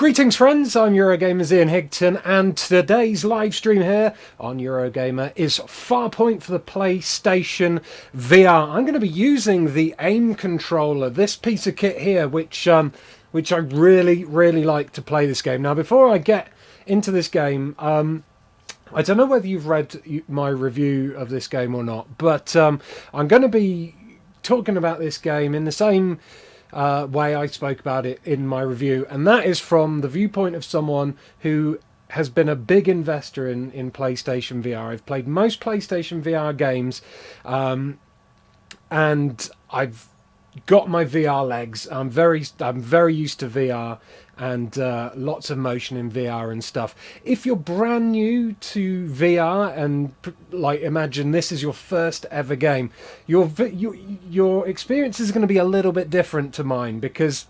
Greetings friends, I'm Eurogamer's Ian Higton, and today's live stream here on Eurogamer is Farpoint for the PlayStation VR. I'm going to be using the aim controller, this piece of kit here, which I really like to play this game. Now before I get into this game, I don't know whether you've read my review of this game or not, but I'm going to be talking about this game in the same way I spoke about it in my review, and that is from the viewpoint of someone who has been a big investor in PlayStation VR. I've played most PlayStation VR games, and I've got my VR legs. I'm very used to VR and lots of motion in VR and stuff. If you're brand new to VR and like imagine this is your first ever game, your experience is going to be a little bit different to mine, because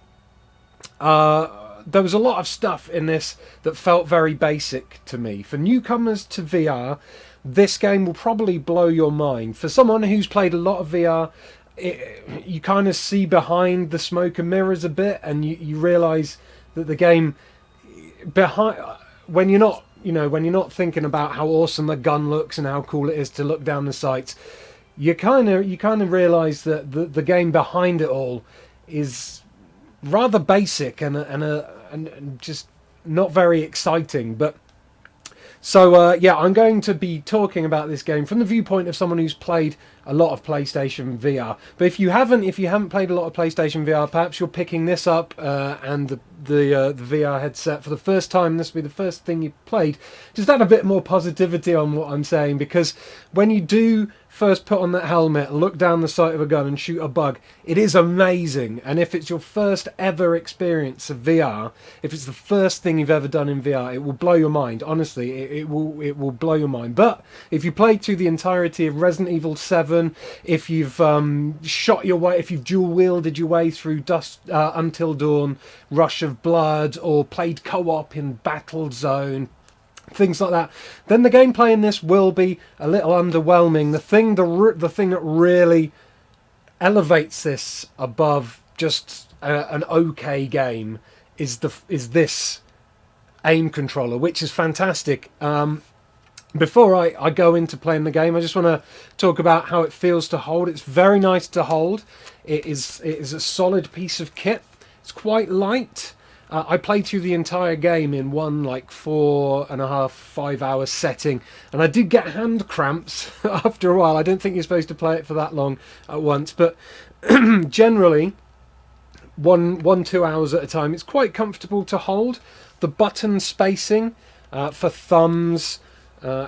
there was a lot of stuff in this that felt very basic to me. For newcomers to VR, this game will probably blow your mind. For someone who's played a lot of VR, you kind of see behind the smoke and mirrors a bit, and you realise that the game behind, when you're not thinking about how awesome the gun looks and how cool it is to look down the sights, you kind of realise that the game behind it all is rather basic and just not very exciting. But so yeah, I'm going to be talking about this game from the viewpoint of someone who's played a lot of PlayStation VR. But if you haven't played a lot of PlayStation VR, perhaps you're picking this up and the VR headset for the first time. This will be the first thing you played. Just add a bit more positivity on what I'm saying, because when you do first put on that helmet, look down the sight of a gun and shoot a bug, it is amazing. And if it's your first ever experience of VR, if it's the first thing you've ever done in VR, it will blow your mind. Honestly, it will blow your mind. But if you played through the entirety of Resident Evil 7, if you've shot your way, if you've dual wielded your way through Until Dawn, Rush of Blood, or played co-op in Battlezone, things like that, then the gameplay in this will be a little underwhelming. The thing that really elevates this above just an okay game is this aim controller, which is fantastic. Before I go into playing the game, I just want to talk about how it feels to hold. It's very nice to hold. It is a solid piece of kit. It's quite light. I played through the entire game in one 4.5-5 hour setting, and I did get hand cramps after a while. I don't think you're supposed to play it for that long at once, but generally 1-2 hours at a time. It's quite comfortable to hold. The button spacing for thumbs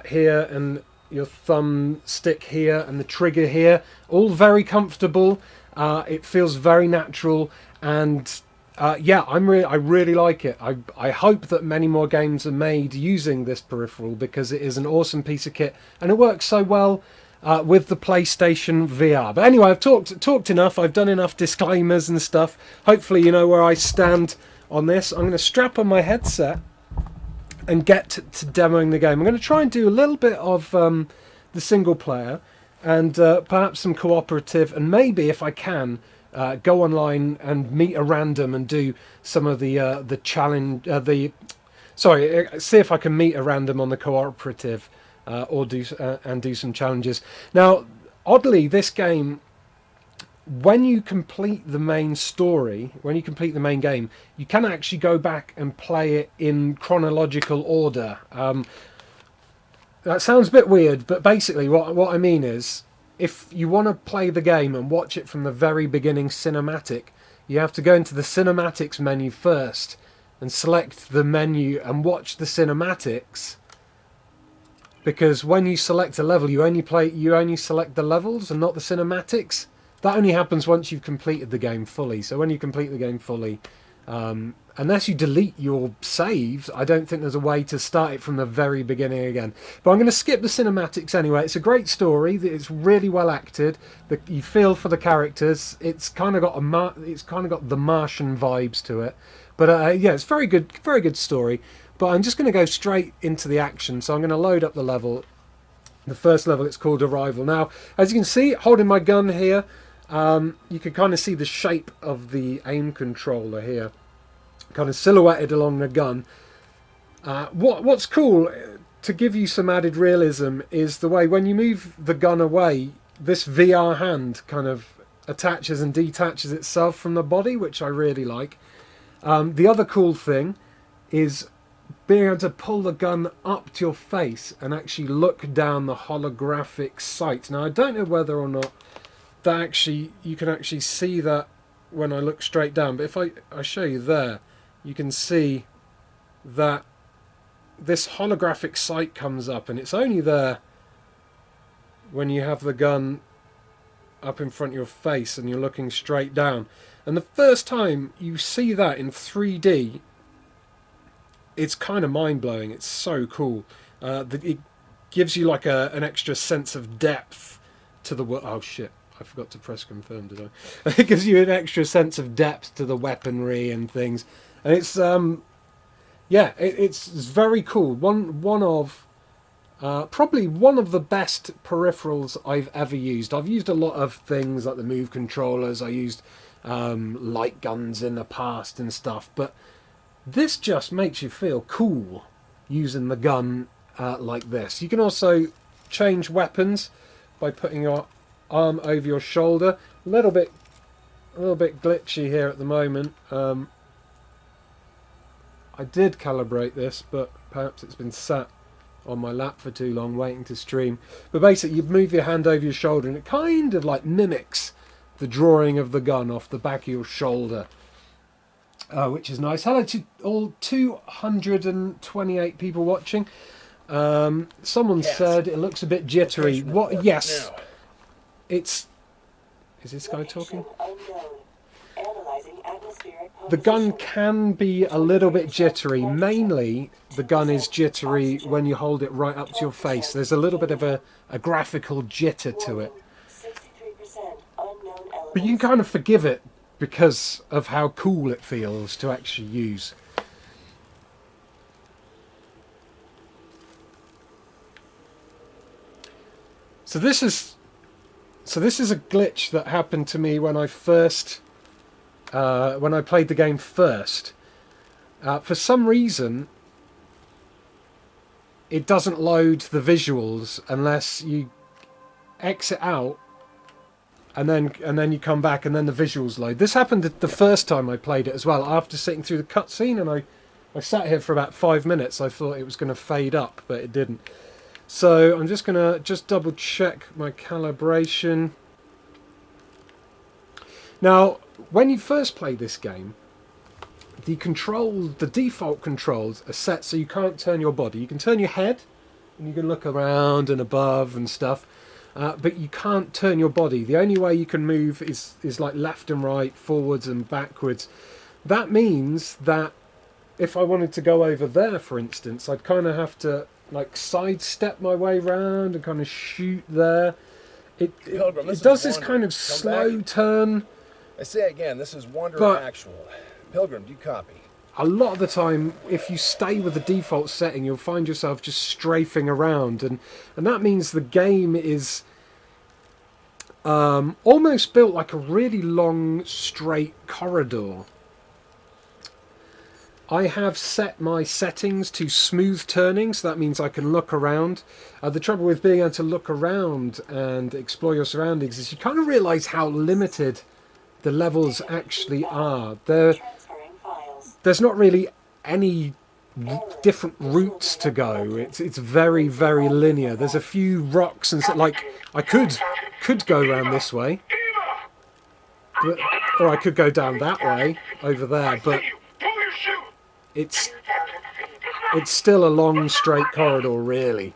here and your thumb stick here and the trigger here, all very comfortable. It feels very natural, and yeah, I really like it. I hope that many more games are made using this peripheral, because it is an awesome piece of kit and it works so well with the PlayStation VR. But anyway, I've talked enough. I've done enough disclaimers and stuff. Hopefully you know where I stand on this. I'm going to strap on my headset and get to demoing the game. I'm going to try and do a little bit of the single player and perhaps some cooperative, and maybe if I can go online and meet a random and do some of the challenge. See if I can meet a random on the cooperative or do some challenges. Now, oddly, this game, when you complete the main story, when you complete the main game, you can actually go back and play it in chronological order. That sounds a bit weird, but basically what I mean is, if you want to play the game and watch it from the very beginning cinematic, you have to go into the cinematics menu first and select the menu and watch the cinematics, because when you select a level, you only select the levels and not the cinematics. That only happens once you've completed the game fully. So when you complete the game fully, unless you delete your saves, I don't think there's a way to start it from the very beginning again. But I'm going to skip the cinematics anyway. It's a great story. It's really well acted. You feel for the characters. It's kind of got the Martian vibes to it. But yeah, it's very good story. But I'm just going to go straight into the action. So I'm going to load up the level. The first level, it's called Arrival. Now, as you can see, holding my gun here, you can kind of see the shape of the aim controller here. kind of silhouetted along the gun. What's cool, to give you some added realism, is the way when you move the gun away, this VR hand kind of attaches and detaches itself from the body, which I really like. The other cool thing is being able to pull the gun up to your face and actually look down the holographic sight. Now, I don't know whether or not you can actually see that when I look straight down, but if I show you there, you can see that this holographic sight comes up, and it's only there when you have the gun up in front of your face and you're looking straight down. And the first time you see that in 3D, it's kind of mind-blowing. It's so cool. It gives you like an extra sense of depth to the... Oh shit, I forgot to press confirm, did I? It gives you an extra sense of depth to the weaponry and things. And it's... yeah, it's very cool. One of... probably one of the best peripherals I've ever used. I've used a lot of things like the Move controllers. I used light guns in the past and stuff, but this just makes you feel cool using the gun like this. You can also change weapons by putting your arm over your shoulder. A little bit glitchy here at the moment. I did calibrate this, but perhaps it's been sat on my lap for too long waiting to stream. But basically you move your hand over your shoulder and it kind of like mimics the drawing of the gun off the back of your shoulder, which is nice. Hello to all 228 people watching. Someone said it looks a bit jittery. What? Yes, it's... Is this guy talking? The gun can be a little bit jittery. Mainly, the gun is jittery when you hold it right up to your face. There's a little bit of a graphical jitter to it. But you can kind of forgive it because of how cool it feels to actually use. So this is a glitch that happened to me when I first... when I played the game first. For some reason, it doesn't load the visuals unless you exit out and then you come back and then the visuals load. This happened the first time I played it as well. After sitting through the cutscene, and I sat here for about 5 minutes. I thought it was going to fade up, but it didn't. So I'm just going to double check my calibration. Now, when you first play this game, the default controls are set so you can't turn your body. You can turn your head, and you can look around and above and stuff, but you can't turn your body. The only way you can move is like left and right, forwards and backwards. That means that if I wanted to go over there, for instance, I'd kind of have to like sidestep my way round and kind of shoot there. It does this kind of slow turn. I say again, this is Wanderer Actual. Pilgrim, do you copy? A lot of the time, if you stay with the default setting, you'll find yourself just strafing around, and that means the game is almost built like a really long, straight corridor. I have set my settings to smooth turning, so that means I can look around. The trouble with being able to look around and explore your surroundings is you kind of realise how limited the levels actually are. There's not really any different routes to go. It's very, very linear. There's a few rocks and like I could go around this way, or I could go down that way over there, but it's still a long straight corridor, really.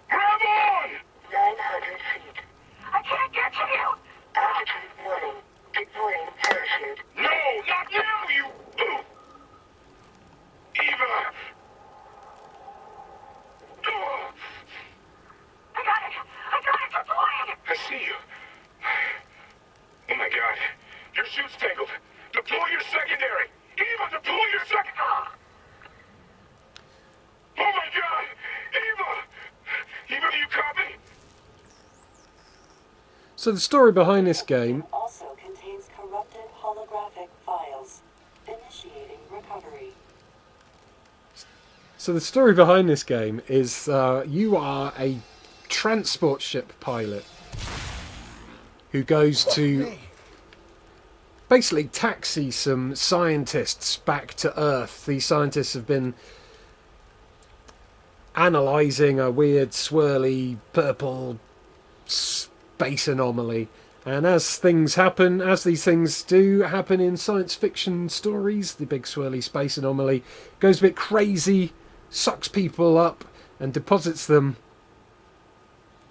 So the story behind this game also contains corrupted holographic files. Initiating recovery. So the story behind this game is you are a transport ship pilot who goes to basically taxi some scientists back to Earth. These scientists have been analysing a weird, swirly, purple space anomaly. And as things happen, as these things do happen in science fiction stories, the big swirly space anomaly goes a bit crazy, sucks people up, and deposits them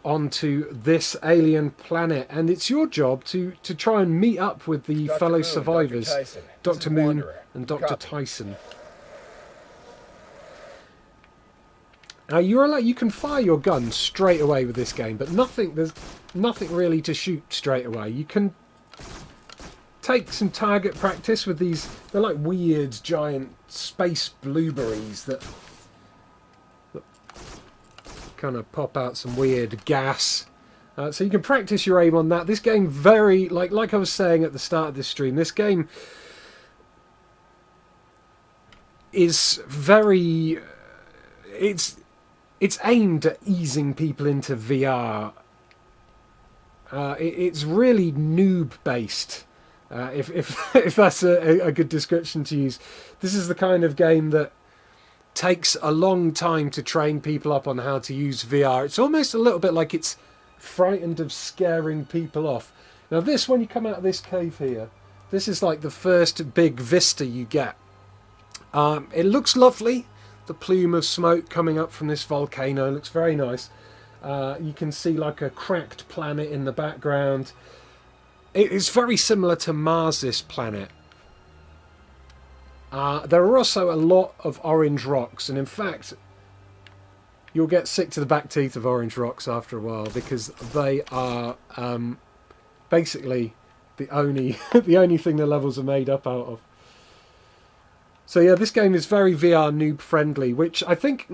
onto this alien planet. And it's your job to try and meet up with the Dr. fellow Moon, survivors, Dr. Tyson. Dr. This is Moon Wanderer. and Dr. Copy. Tyson. Now you can fire your gun straight away with this game, but there's nothing really to shoot straight away. You can take some target practice with these. They're like weird giant space blueberries that kind of pop out some weird gas. So you can practice your aim on that. This game very like I was saying at the start of this stream. This game is very it's aimed at easing people into VR. It's really noob based, if that's a good description to use. This is the kind of game that takes a long time to train people up on how to use VR. It's almost a little bit like it's frightened of scaring people off. Now this, when you come out of this cave here, this is like the first big vista you get. It looks lovely. The plume of smoke coming up from this volcano looks very nice. You can see like a cracked planet in the background. It is very similar to Mars, this planet. There are also a lot of orange rocks, and in fact you'll get sick to the back teeth of orange rocks after a while, because they are basically the only the only thing the levels are made up out of. So yeah, this game is very VR noob friendly, which I think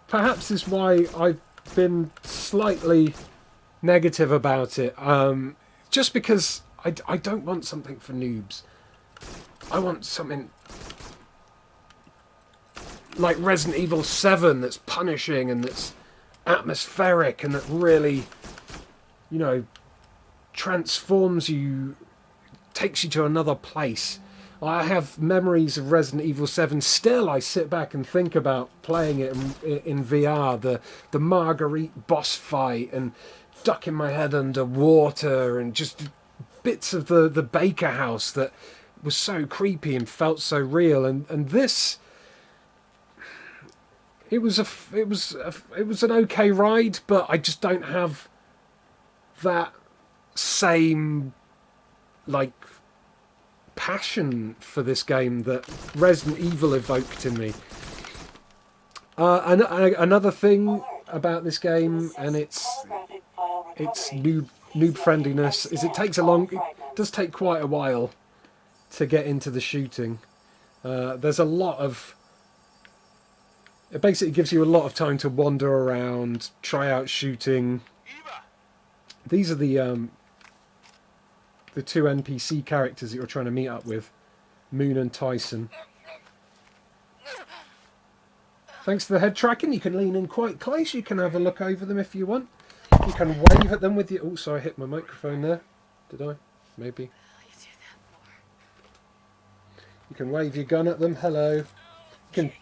perhaps is why I've been slightly negative about it. Just because I don't want something for noobs. I want something like Resident Evil 7 that's punishing and that's atmospheric and that really, transforms you, takes you to another place. I have memories of Resident Evil 7. Still, I sit back and think about playing it in VR. The Marguerite boss fight and ducking my head under water and just bits of the Baker house that was so creepy and felt so real. And this, it was an okay ride, but I just don't have that same passion for this game that Resident Evil evoked in me. And another thing about this game, and its noob friendliness, is it does take quite a while to get into the shooting. There's a lot of, it basically gives you a lot of time to wander around, try out shooting. These are the two NPC characters that you're trying to meet up with, Moon and Tyson. Thanks to the head tracking, you can lean in quite close. You can have a look over them if you want. You can wave at them with your... Oh, sorry, I hit my microphone there. Did I? Maybe. You can wave your gun at them. Hello. You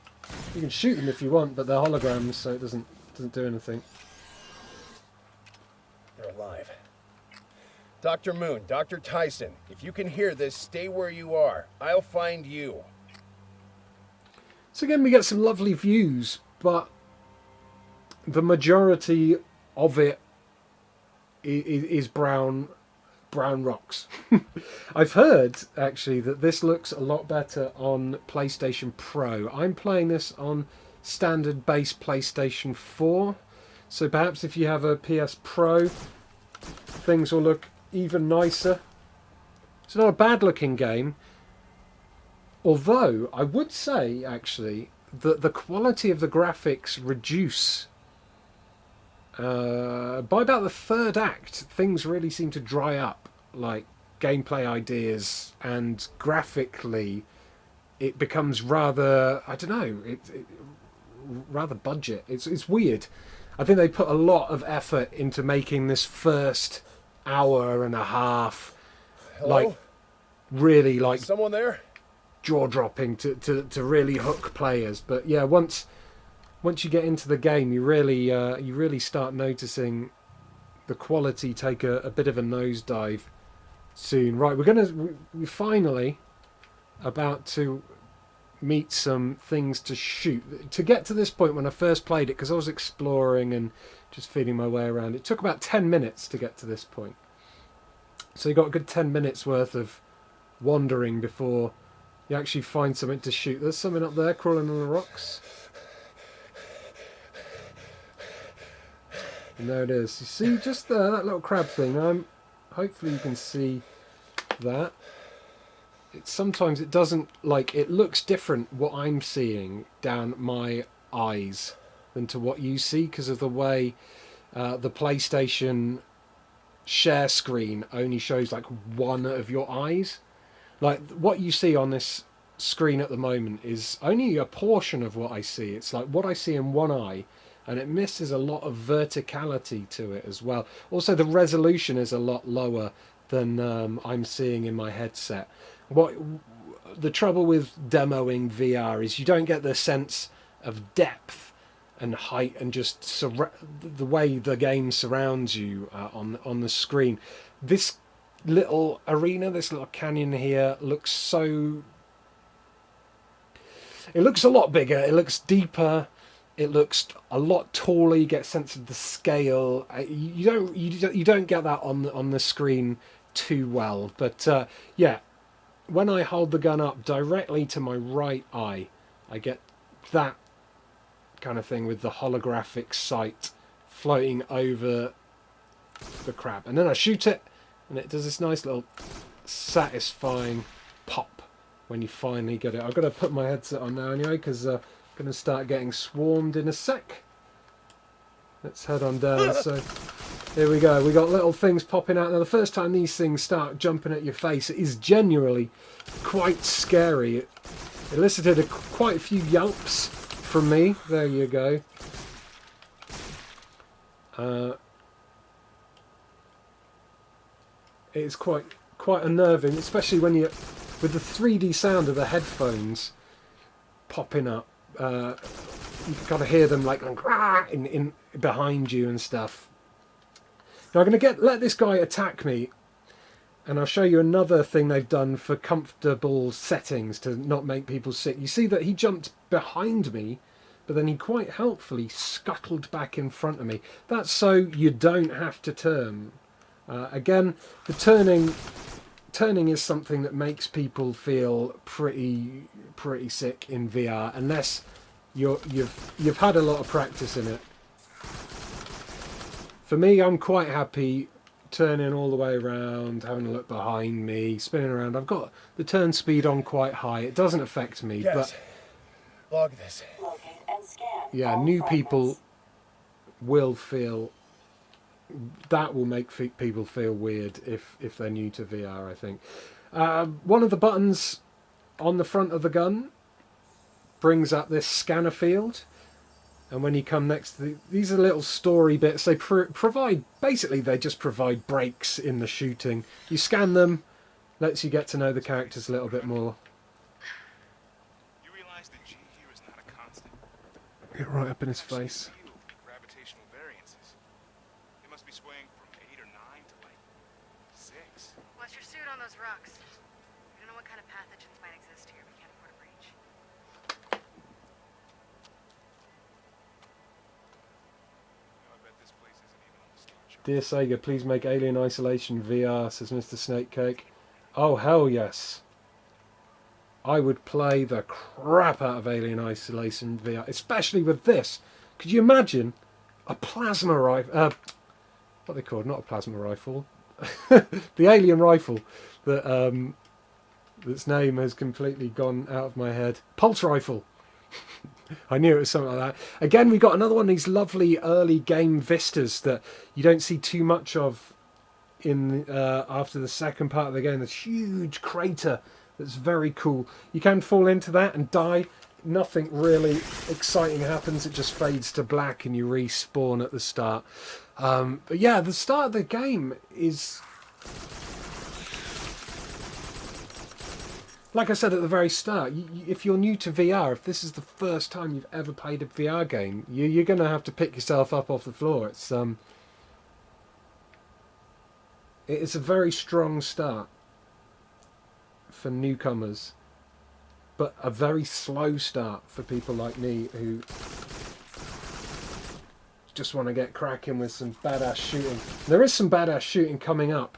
can shoot them if you want, but they're holograms, so it doesn't do anything. They're alive. Dr. Moon, Dr. Tyson, if you can hear this, stay where you are. I'll find you. So again, we get some lovely views, but the majority of it is brown rocks. I've heard, actually, that this looks a lot better on PlayStation Pro. I'm playing this on standard base PlayStation 4, so perhaps if you have a PS Pro, things will look even nicer. It's not a bad looking game, although I would say actually that the quality of the graphics reduce by about the third act. Things really seem to dry up, like gameplay ideas, and graphically it becomes rather, I don't know, rather budget. It's weird. I think they put a lot of effort into making this first hour and a half Hello? like really like Someone there? jaw-dropping to really hook players. But yeah, once you get into the game, you really start noticing the quality take a bit of a nosedive soon. Right, we're finally about to meet some things to shoot. To get to this point, when I first played it, because I was exploring and just feeling my way around, it took about 10 minutes to get to this point. So you got a good 10 minutes worth of wandering before you actually find something to shoot. There's something up there crawling on the rocks. And there it is. You see just there, that little crab thing. Hopefully you can see that. Sometimes it doesn't, like, it looks different what I'm seeing down my eyes than to what you see, because of the way the PlayStation share screen only shows like one of your eyes. Like, what you see on this screen at the moment is only a portion of what I see. It's like what I see in one eye, and it misses a lot of verticality to it as well. Also, the resolution is a lot lower than I'm seeing in my headset. What the trouble with demoing VR is you don't get the sense of depth and height and just the way the game surrounds you on the screen. This little arena, this little canyon here looks so... It looks a lot bigger, it looks deeper, it looks a lot taller. You get a sense of the scale. You don't get that on the screen too well. But yeah, when I hold the gun up directly to my right eye, I get that kind of thing with the holographic sight floating over the crab. And then I shoot it, and it does this nice little satisfying pop when you finally get it. I've got to put my headset on now anyway, because I'm going to start getting swarmed in a sec. Let's head on down. So here we go. We got little things popping out. Now, the first time these things start jumping at your face, it is genuinely quite scary. It elicited quite a few yelps from me. There you go. It's quite unnerving, especially when you, with the 3D sound of the headphones popping up. You've got to hear them like in behind you and stuff. Now I'm going to let this guy attack me, and I'll show you another thing they've done for comfortable settings to not make people sick. You see that he jumped behind me, but then he quite helpfully scuttled back in front of me. That's so you don't have to turn. Again, the turning is something that makes people feel pretty sick in VR, unless you've had a lot of practice in it. For me, I'm quite happy turning all the way around, having a look behind me, spinning around. I've got the turn speed on quite high. It doesn't affect me, Yes. but Log this. Locate and scan yeah, all new fragments. people will feel... That will make people feel weird if they're new to VR, I think. One of the buttons on the front of the gun brings up this scanner field, and when you come next to these are little story bits. They provide, basically they just provide breaks in the shooting. You scan them, lets you get to know the characters a little bit more. You realize that G here is not a constant. Get right up in his face. Gravitational variances. It must be swaying from 8 or 9 to like 6. What's your suit on those rocks? We don't know what kind of pathogens might exist here. We can't afford a breach. I bet this place isn't even on the star chart. Dear Sega, please make Alien Isolation VR, says Mr. Snakecake. Oh, hell yes. I would play the crap out of Alien Isolation VR, especially with this. Could you imagine a plasma rifle? What are they called? Not a plasma rifle. The alien rifle that its name has completely gone out of my head. Pulse rifle. I knew it was something like that. Again, we got another one of these lovely early game vistas that you don't see too much of in after the second part of the game. This huge crater that's very cool. You can fall into that and die. nothing really exciting happens. It just fades to black and you respawn at the start. But yeah, the start of the game is, like I said at the very start, if you're new to VR, if this is the first time you've ever played a VR game, you're going to have to pick yourself up off the floor. It's a very strong start for newcomers, but a very slow start for people like me who just want to get cracking with some badass shooting. There is some badass shooting coming up,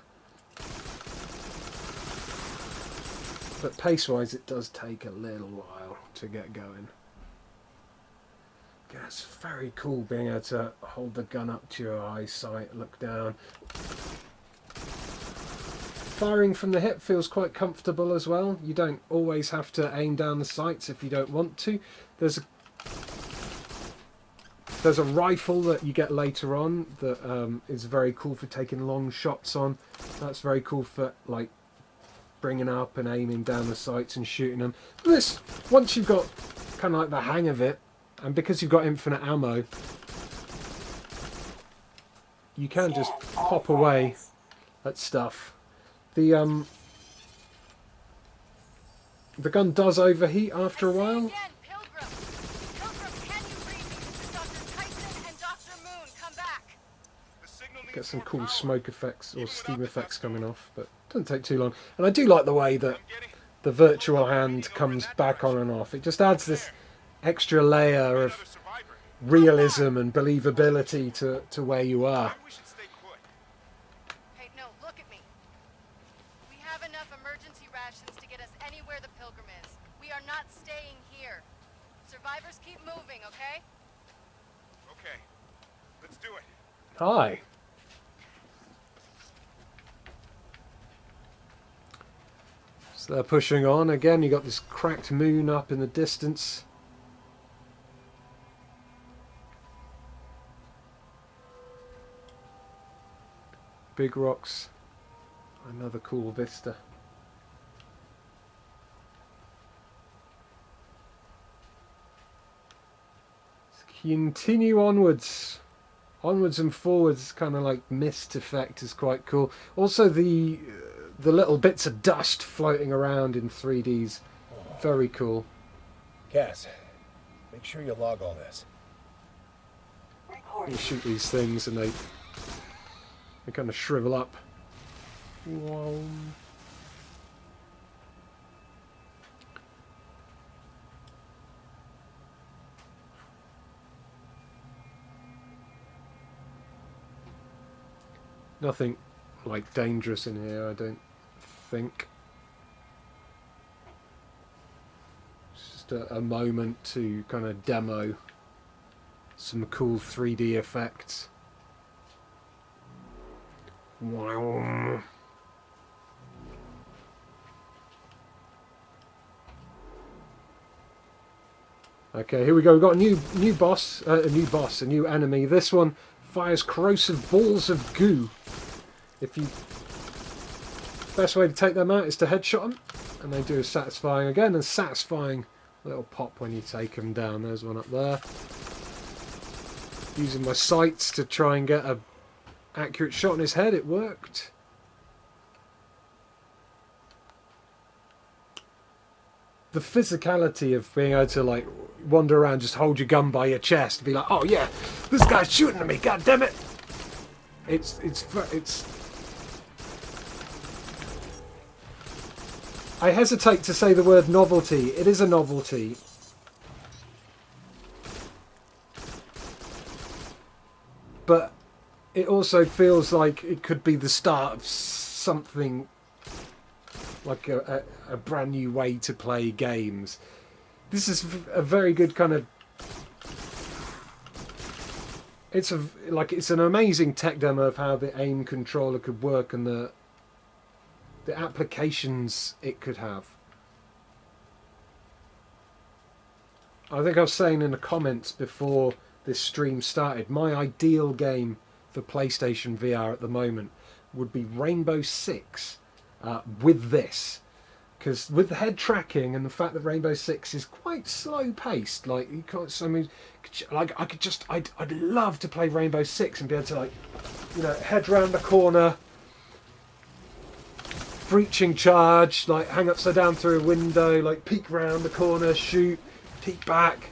but pace-wise it does take a little while to get going. Yeah, it's very cool being able to hold the gun up to your eyesight, look down. Firing from the hip feels quite comfortable as well. You don't always have to aim down the sights if you don't want to. There's a rifle that you get later on that is very cool for taking long shots on. That's very cool for like bringing up and aiming down the sights and shooting them. This, once you've got kind of like the hang of it, and because you've got infinite ammo, you can just pop away at stuff. The gun does overheat after a while. Pilgrim, can you read me? This is Dr. Tyson and Dr. Moon. Come back. The signal needs Get some more cool power. smoke effects or Even steam without the effects dust coming storm. off, but it doesn't take too long. And I do like the way that I'm getting the virtual hand comes back on and off. It just adds this extra layer of another survivor. realism and believability to where you are. We should stay put. Hey, no, look at me. We have enough emergency rations to get us anywhere the Pilgrim is. We are not staying here. Survivors keep moving, okay? Okay, let's do it. Hi. So they're pushing on. Again, you got this cracked moon up in the distance. Big rocks. Another cool vista. Let's continue onwards. Onwards and forwards, kind of like mist effect is quite cool. Also the little bits of dust floating around in 3Ds, very cool. Cass, make sure you log all this. You shoot these things and they kind of shrivel up. Wow. Nothing like dangerous in here, I don't think. It's just a moment to kind of demo some cool 3D effects. Wow. Okay, here we go. We've got a new enemy. This one fires corrosive balls of goo. Best way to take them out is to headshot them, and they do a satisfying little pop when you take them down. There's one up there. Using my sights to try and get a accurate shot on his head. It worked. The physicality of being able to like wander around, just hold your gun by your chest, and be like, "Oh yeah, this guy's shooting at me! God damn it!" It's. I hesitate to say the word novelty. It is a novelty. But it also feels like it could be the start of something like a brand new way to play games. This is a very good kind of... It's an amazing tech demo of how the aim controller could work and the applications it could have. I think I was saying in the comments before this stream started, my ideal game for PlayStation VR at the moment would be Rainbow Six with this. because with the head tracking and the fact that Rainbow Six is quite slow paced, like you can't. I mean, like I'd love to play Rainbow Six and be able to like, head round the corner, breaching charge, like hang upside down through a window, like peek round the corner, shoot, peek back,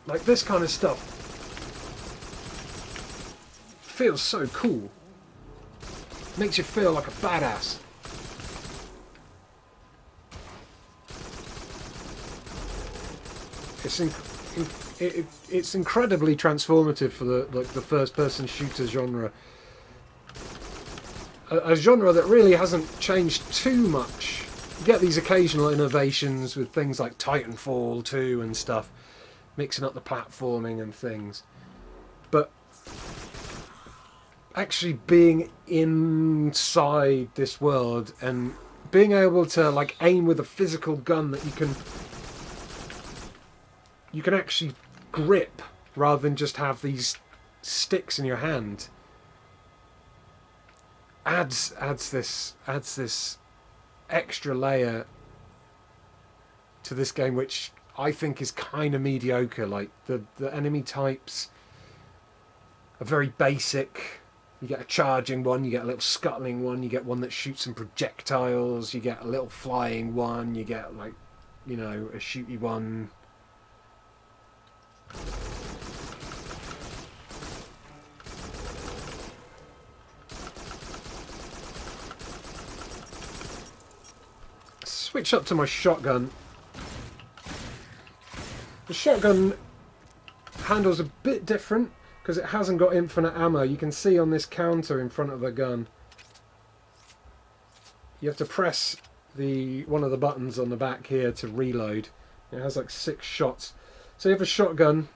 like this kind of stuff. Feels so cool. Makes you feel like a badass. It's incredibly transformative for the first-person shooter genre. A genre that really hasn't changed too much. You get these occasional innovations with things like Titanfall 2 and stuff, mixing up the platforming and things. But actually being inside this world and being able to like aim with a physical gun that you can actually grip rather than just have these sticks in your hand adds this extra layer to this game, which I think is kind of mediocre. Like the enemy types are very basic. You get a charging one, you get a little scuttling one, you get one that shoots some projectiles, you get a little flying one, you get like, a shooty one. Switch up to my shotgun. The shotgun handles a bit different because it hasn't got infinite ammo. You can see on this counter in front of the gun, you have to press one of the buttons on the back here to reload. It has like 6 shots. So you have a shotgun.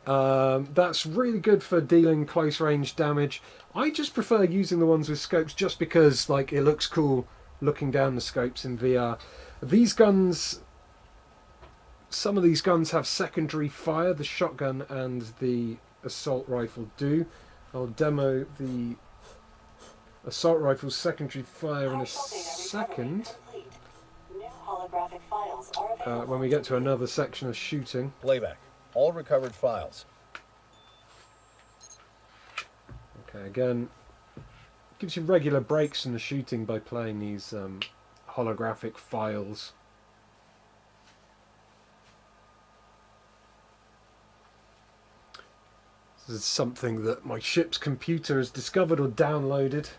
That's really good for dealing close range damage. I just prefer using the ones with scopes just because like it looks cool looking down the scopes in VR. These guns, some of these guns have secondary fire. The shotgun and the assault rifle do. I'll demo the assault rifle's secondary fire in a second. When we get to another section of shooting. Playback. All recovered files. Okay, again, gives you regular breaks in the shooting by playing these holographic files. This is something that my ship's computer has discovered or downloaded.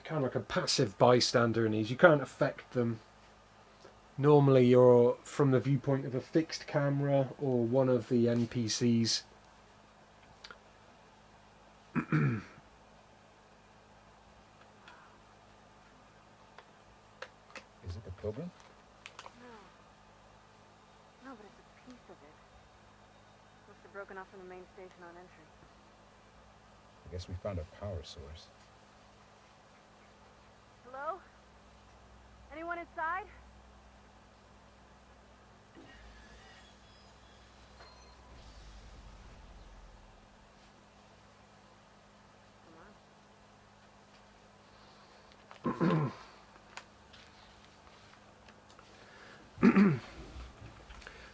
Kind of like a passive bystander in these. You can't affect them. Normally you're from the viewpoint of a fixed camera or one of the NPCs. Is it the Pilgrim? No, but it's a piece of it. Must have broken off from the main station on entry. I guess we found a power source. Hello? Anyone inside?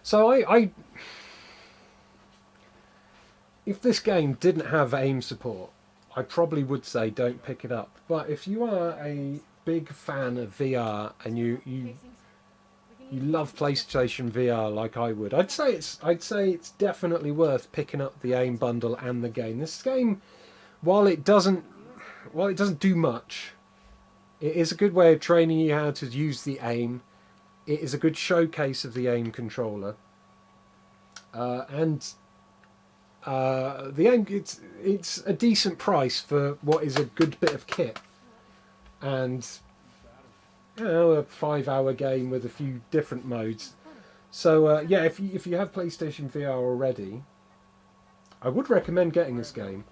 So if this game didn't have aim support, I probably would say don't pick it up. But if you are a big fan of VR and you love PlayStation VR like I would, I'd say it's definitely worth picking up the aim bundle and the game. This game, while it doesn't do much, it is a good way of training you how to use the aim. It is a good showcase of the aim controller, and the aim it's a decent price for what is a good bit of kit, and a 5-hour game with a few different modes. So yeah, if you have PlayStation VR already, I would recommend getting this game.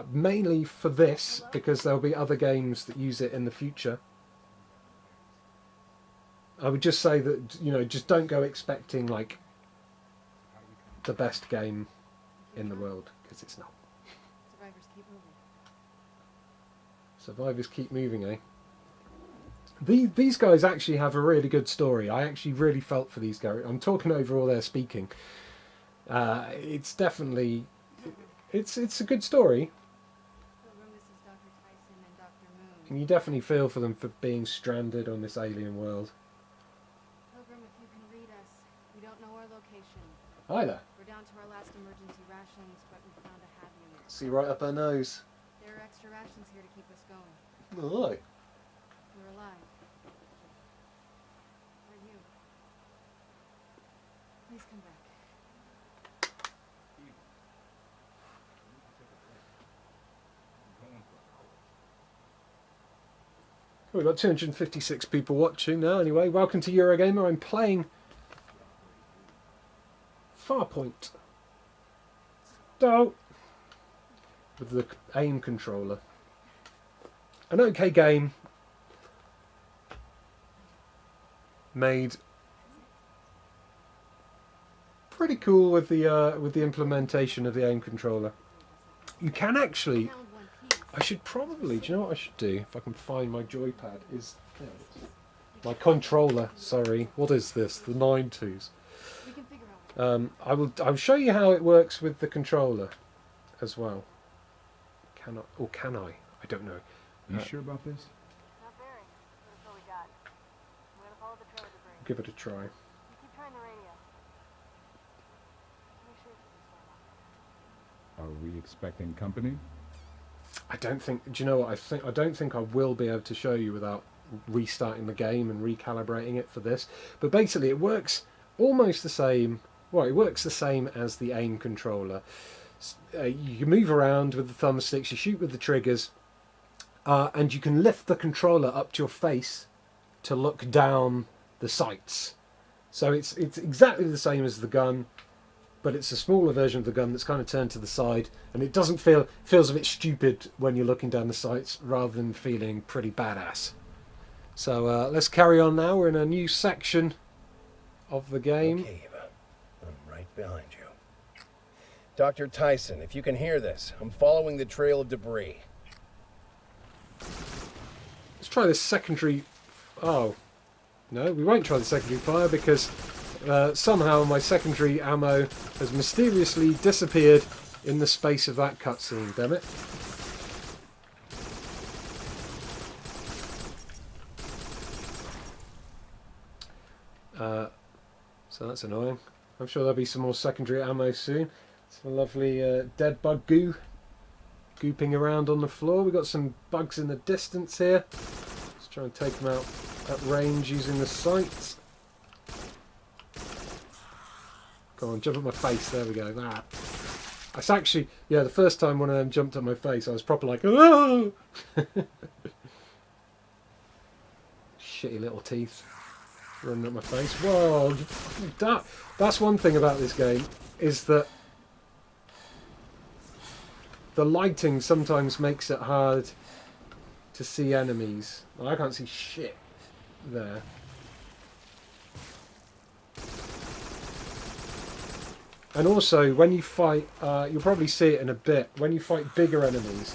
Mainly for this, because there'll be other games that use it in the future. I would just say that, just don't go expecting like the best game in the world, because it's not. Survivors keep moving. Survivors keep moving, eh? These guys actually have a really good story. I actually really felt for these guys. I'm talking over all their speaking. It's definitely... It's a good story. Pilgrim, this is Dr. Tyson and Dr. Moon. And you definitely feel for them for being stranded on this alien world. Pilgrim, if you can read us, we don't know our location. Hi there. We're down to our last emergency rations, but we found a HAB unit. See right up her nose. There are extra rations here to keep us going. Oh, We're alive. Are you? Please come back. we've got 256 people watching now. Anyway, welcome to Eurogamer. I'm playing Farpoint. So, with the aim controller. An okay game. Made pretty cool with the implementation of the aim controller. You can actually... Found one piece. I should probably... Do you know what I should do? If I can find my joypad. Is there it is. My controller. Sorry. What is this? The 9.2s. We can figure out. I'll show you how it works with the controller as well. Can I? Or can I? I don't know. You sure about this? Not very. That's all we got. We're gonna follow the trail of debris. Give it a try. You keep trying the radio. Make sure it's this one. Are we expecting company? I don't think. Do you know what I think? I don't think I will be able to show you without restarting the game and recalibrating it for this. But basically, it works almost the same. Well, it works the same as the aim controller. You can move around with the thumbsticks. You shoot with the triggers, and you can lift the controller up to your face to look down the sights. So it's exactly the same as the gun, but it's a smaller version of the gun that's kind of turned to the side, and it doesn't feels a bit stupid when you're looking down the sights rather than feeling pretty badass. So let's carry on now. We're in a new section of the game. Okay, Eva. I'm right behind you. Dr. Tyson, if you can hear this, I'm following the trail of debris. Let's try this secondary... Oh. No, we won't try the secondary fire because somehow my secondary ammo has mysteriously disappeared in the space of that cutscene, damn it. So that's annoying. I'm sure there'll be some more secondary ammo soon. Some lovely dead bug goo gooping around on the floor. We've got some bugs in the distance here. Let's try and take them out at range using the sights. Come on, jump at my face. There we go. That. That's actually, yeah, the first time one of them jumped at my face, I was proper like, oh! Shitty little teeth running at my face. Whoa! That's one thing about this game, is that the lighting sometimes makes it hard to see enemies. I can't see shit there. And also, when you fight, you'll probably see it in a bit, when you fight bigger enemies,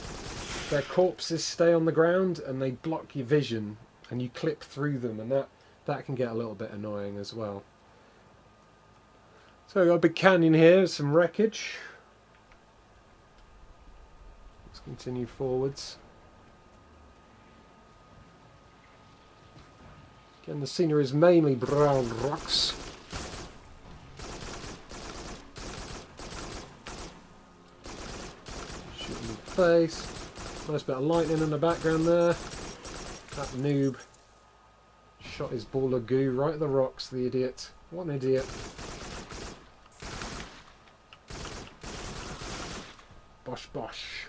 their corpses stay on the ground and they block your vision, and you clip through them, and that can get a little bit annoying as well. So we've got a big canyon here, some wreckage. Let's continue forwards. Again, the scenery is mainly brown rocks. Shooting in the face. Nice bit of lightning in the background there. That noob shot his ball of goo right at the rocks, the idiot. What an idiot. Bosh bosh.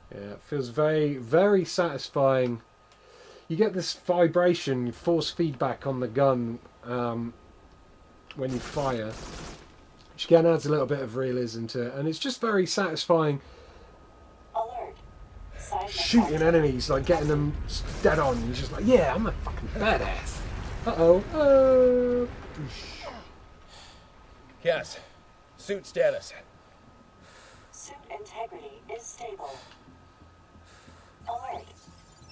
Yeah, it feels very, very satisfying. You get this vibration, force feedback on the gun when you fire, which again adds a little bit of realism to it, and it's just very satisfying. Alert. Shooting enemies, like getting them dead on. You're just like, yeah, I'm a fucking badass. Uh-oh. Yes. Suit status. Suit integrity is stable. Alert.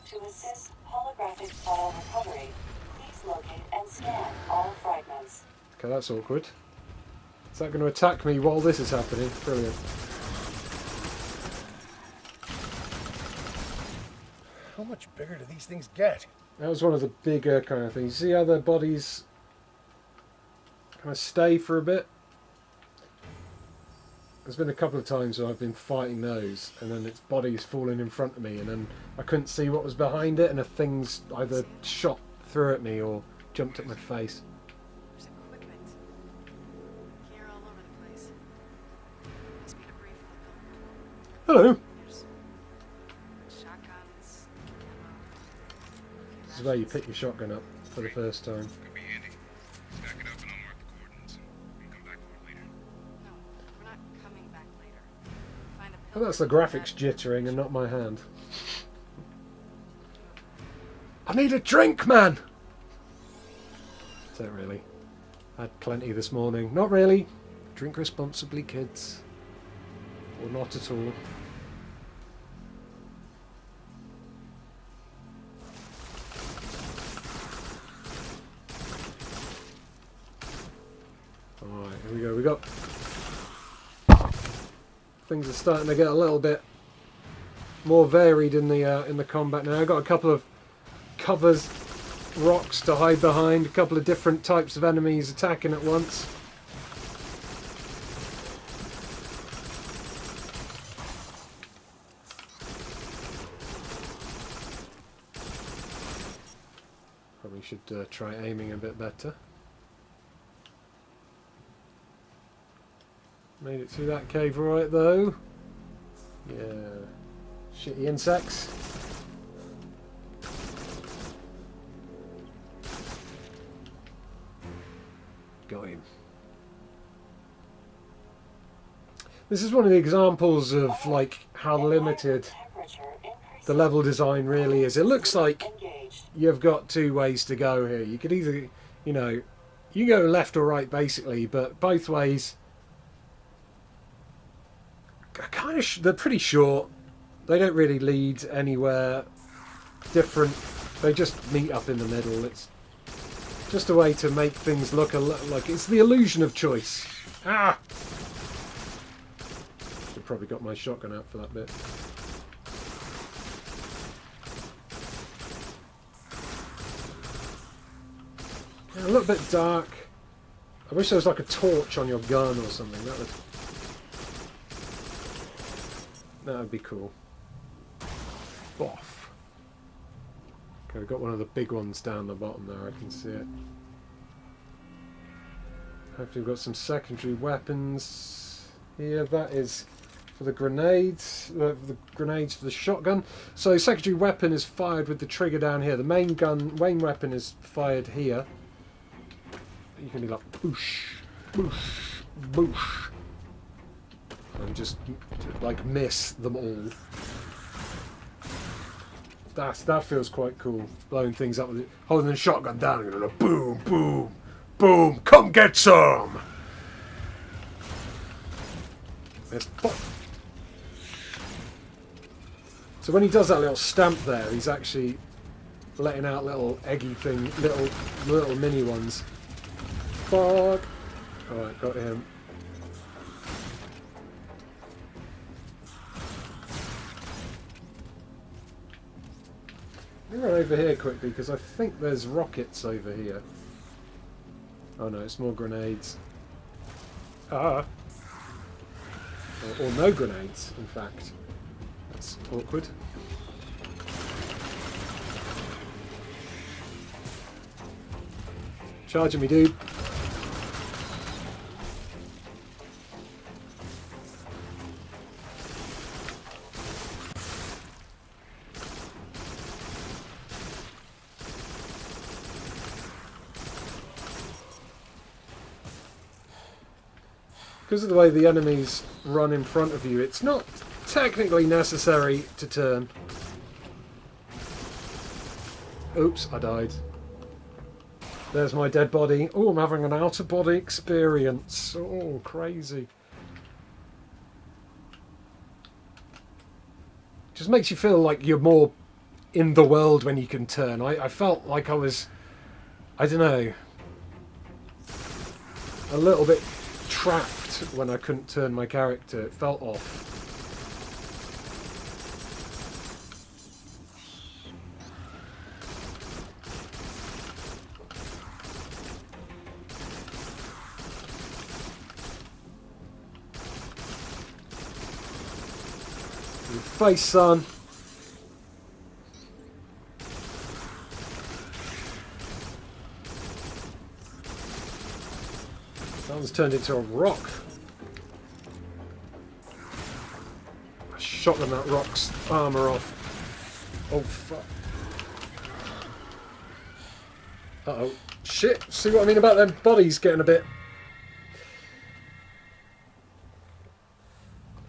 To assist holographic file recovery, please locate and scan all fragments. Okay, that's awkward. Is that going to attack me while this is happening? Brilliant. How much bigger do these things get? That was one of the bigger kind of things. See how their bodies kind of stay for a bit? There's been a couple of times where I've been fighting those and then its body's fallen in front of me and then I couldn't see what was behind it and a thing's either shot through at me or jumped at my face. There's equipment. Gear all over the place. Must be debris from the building. Hello! There's shotguns, ammo. This is where you pick your shotgun up for the first time. Could be handy. Stack it up and I'll mark the coordinates. We can come back for it later. No, we're not coming back later. Find a Oh, that's the graphics jittering and not my hand. I need a drink, man! Is that really? I had plenty this morning. Not really. Drink responsibly, kids. Or not at all. Alright, here we go. We got... Things are starting to get a little bit more varied in the combat now. I've got a couple of covers, rocks to hide behind, a couple of different types of enemies attacking at once. Probably should try aiming a bit better. Made it through that cave alright though. Yeah. Shitty insects. Got him. This is one of the examples of like how limited Temperature increasing. the level design really is. It looks like Engaged. you've got two ways to go here. You could either, you know, you go left or right basically, but both ways are kind of they're pretty short. They don't really lead anywhere different. They just meet up in the middle. It's just a way to make things look a like it's the illusion of choice. Ah! Should probably got my shotgun out for that bit. Yeah, a little bit dark. I wish there was like a torch on your gun or something. That would be cool. Boff. Okay, we've got one of the big ones down the bottom there. I can see it. Hopefully we've got some secondary weapons here. That is for the grenades. The grenades for the shotgun. So secondary weapon is fired with the trigger down here. The main weapon is fired here. You can be like boosh, boosh, boosh, and just like miss them all. That feels quite cool. Blowing things up with it, holding the shotgun down and going boom, boom, boom. Come get some. There's pop. So when he does that little stamp there, he's actually letting out little eggy thing, little mini ones. Fuck. Alright, got him. Let me run over here quickly because I think there's rockets over here. Oh no, it's more grenades. Ah! Or no grenades, in fact. That's awkward. Charging me, dude. Because of the way the enemies run in front of you, it's not technically necessary to turn. Oops, I died. There's my dead body. Oh, I'm having an out-of-body experience. Oh, crazy. Just makes you feel like you're more in the world when you can turn. I felt like I was, I don't know, a little bit trapped when I couldn't turn my character. It felt off. Your face, son. That one's turned into a rock. I shot them that rock's armour off. Oh fuck. Uh-oh. Shit, see what I mean about them bodies getting a bit...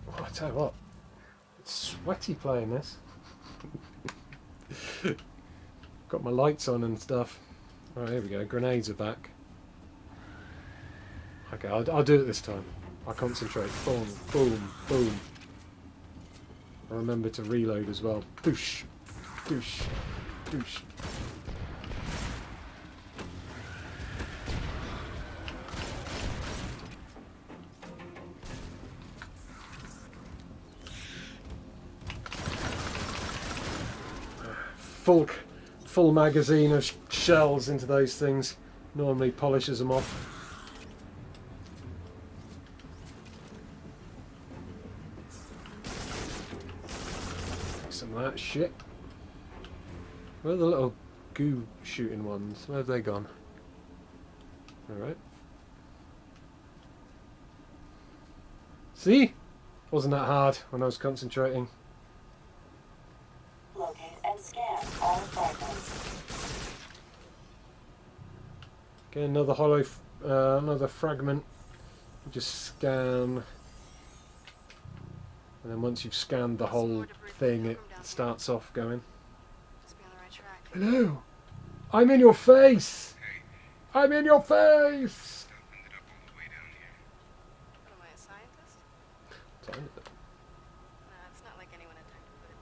Oh, I tell you what. It's sweaty playing this. Got my lights on and stuff. Alright, here we go. Grenades are back. Okay, I'll do it this time. I'll concentrate. Boom, boom, boom. I remember to reload as well. Doosh, doosh, doosh. Full magazine of shells into those things. Normally polishes them off. Some of that shit. Where are the little goo shooting ones? Where have they gone? Alright. See? Wasn't that hard when I was concentrating. Locate and scan all fragments. Okay, another another fragment. Just scan. And then once you've scanned the whole thing, it starts off going. Must be on the right track. Hello! I'm in your face! I'm in your face! Ended up all the way down here. What am I, a scientist? Nah, it's not like anyone had time to put it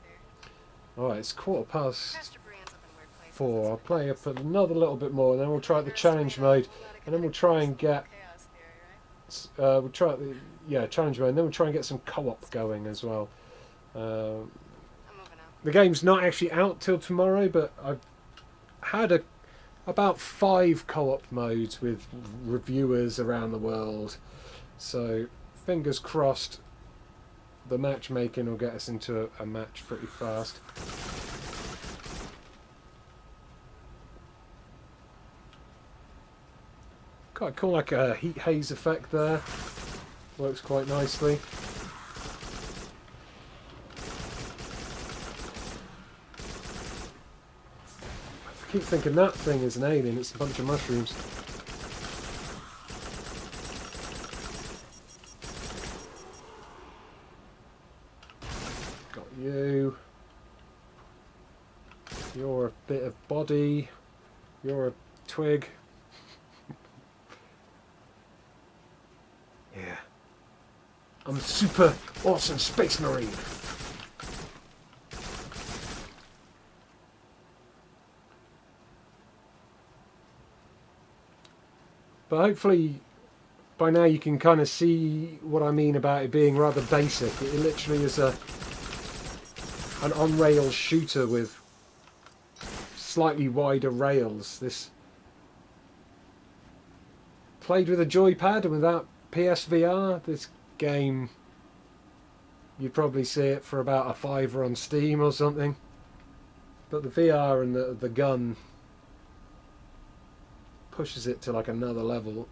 there. Alright, it's 4:15. Pastor Brienne's up in weird places. 4. I'll play up another little bit more, and then we'll try the challenge mode, and then we'll try and get... Chaos theory, right? we'll try the challenge mode, and then we'll try and get some co-op going as well. I'm moving out. The game's not actually out till tomorrow, but I've had about 5 co-op modes with reviewers around the world, so fingers crossed the matchmaking will get us into a match pretty fast. Quite cool, like a heat haze effect there. Works quite nicely. I keep thinking that thing is an alien, it's a bunch of mushrooms. Got you. You're a bit of body. You're a twig. Yeah. I'm a super awesome space marine. But hopefully by now you can kind of see what I mean about it being rather basic. It literally is an on-rail shooter with slightly wider rails. This played with a joypad and without PSVR, this game, you'd probably see it for about a £5 on Steam or something. But the VR and the gun pushes it to like another level.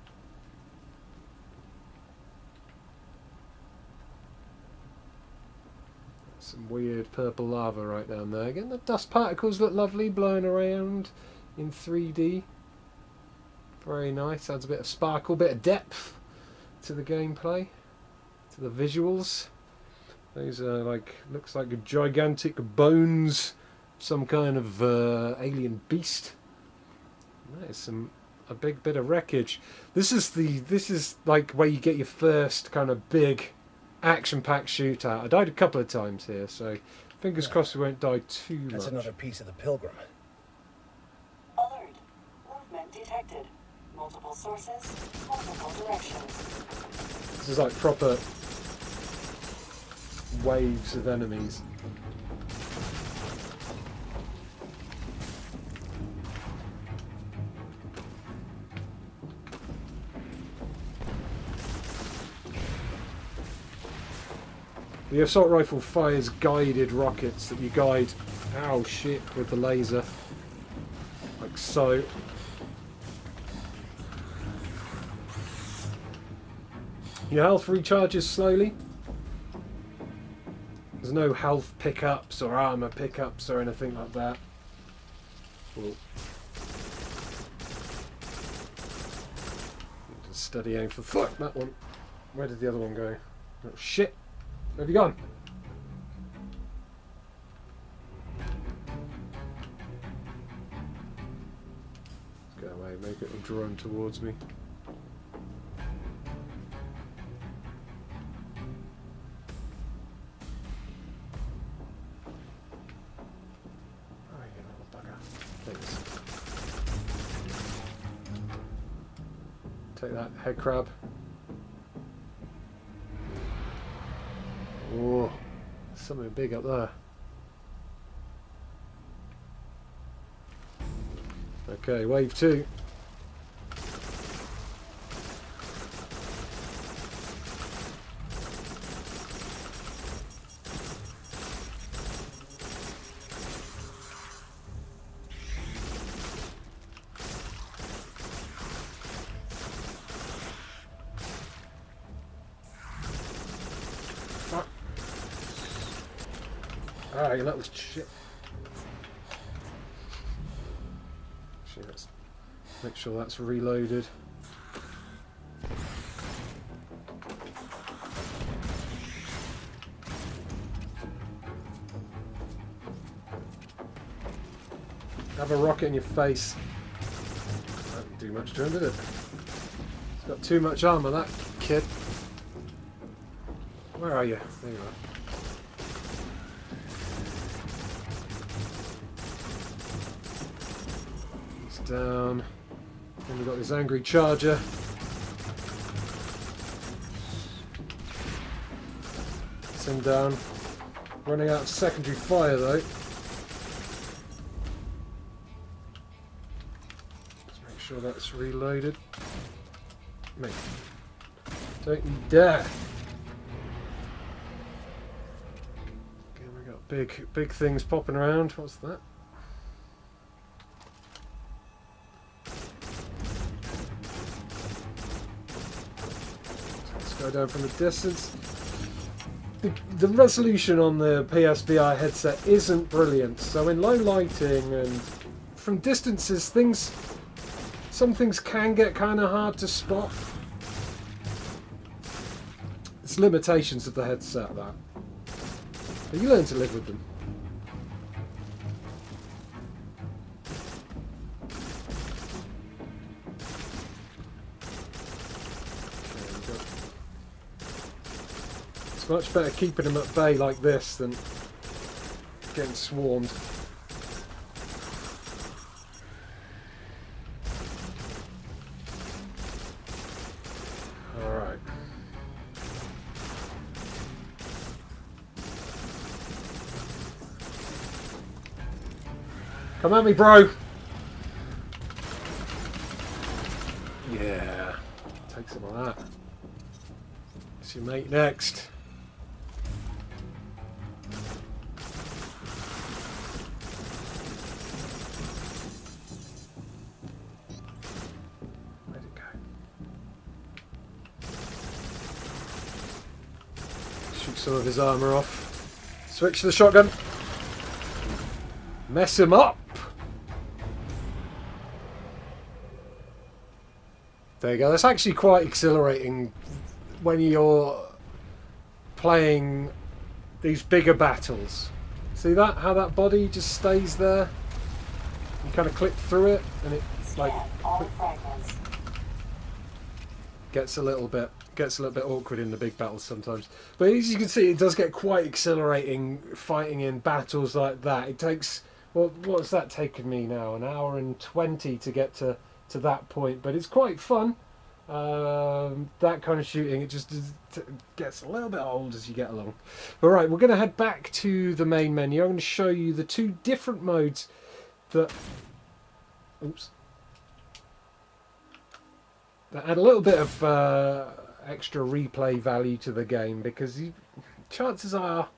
Some weird purple lava right down there. Again, the dust particles look lovely blowing around in 3D. Very nice. Adds a bit of sparkle, bit of depth to the gameplay, to the visuals. Those are like, looks like a gigantic bones, some kind of alien beast. That is a big bit of wreckage. This is like where you get your first kind of big action-packed shootout. I died a couple of times here, so Fingers crossed we won't die too That's much. another piece of the Pilgrim. Alert. Movement detected. Multiple sources, multiple directions. This is like proper waves of enemies. The assault rifle fires guided rockets that you guide, ow shit, with the laser. Like so. Your health recharges slowly. There's no health pickups or armor pickups or anything like that. Ooh. Just steady aim for fuck that one. Where did the other one go? Oh shit! Where have you gone? Let's go away, make it a drone towards me. Take that, head crab. Oh, something big up there. Okay, wave 2. Ah, you little shit. Actually, let's make sure that's reloaded. Have a rocket in your face. That didn't do much to him, did it? He's got too much armor, that kid. Where are you? There you are. Down. Then we've got this angry charger. It's him down. Running out of secondary fire though. Let's make sure that's reloaded. Mate, don't you dare! Okay, we got big things popping around. What's that? Go down from the distance. The resolution on the PSVR headset isn't brilliant, so in low lighting and from distances, some things can get kind of hard to spot. It's limitations of the headset, that. But you learn to live with them. It's much better keeping them at bay like this than getting swarmed. Alright. Come at me, bro! Yeah. Take some of that. It's your mate next. Some of his armour off. Switch to the shotgun. Mess him up. There you go. That's actually quite exhilarating when you're playing these bigger battles. See that? How that body just stays there? You kind of click through it and it's like... Scan all fragments. gets a little bit awkward in the big battles sometimes. But as you can see, it does get quite exhilarating fighting in battles like that. It takes, what's that taken me now? An hour and 20 to get to that point, but it's quite fun. That kind of shooting, it just gets a little bit old as you get along. All right, we're going to head back to the main menu. I'm going to show you the two different modes that add a little bit of extra replay value to the game, because chances are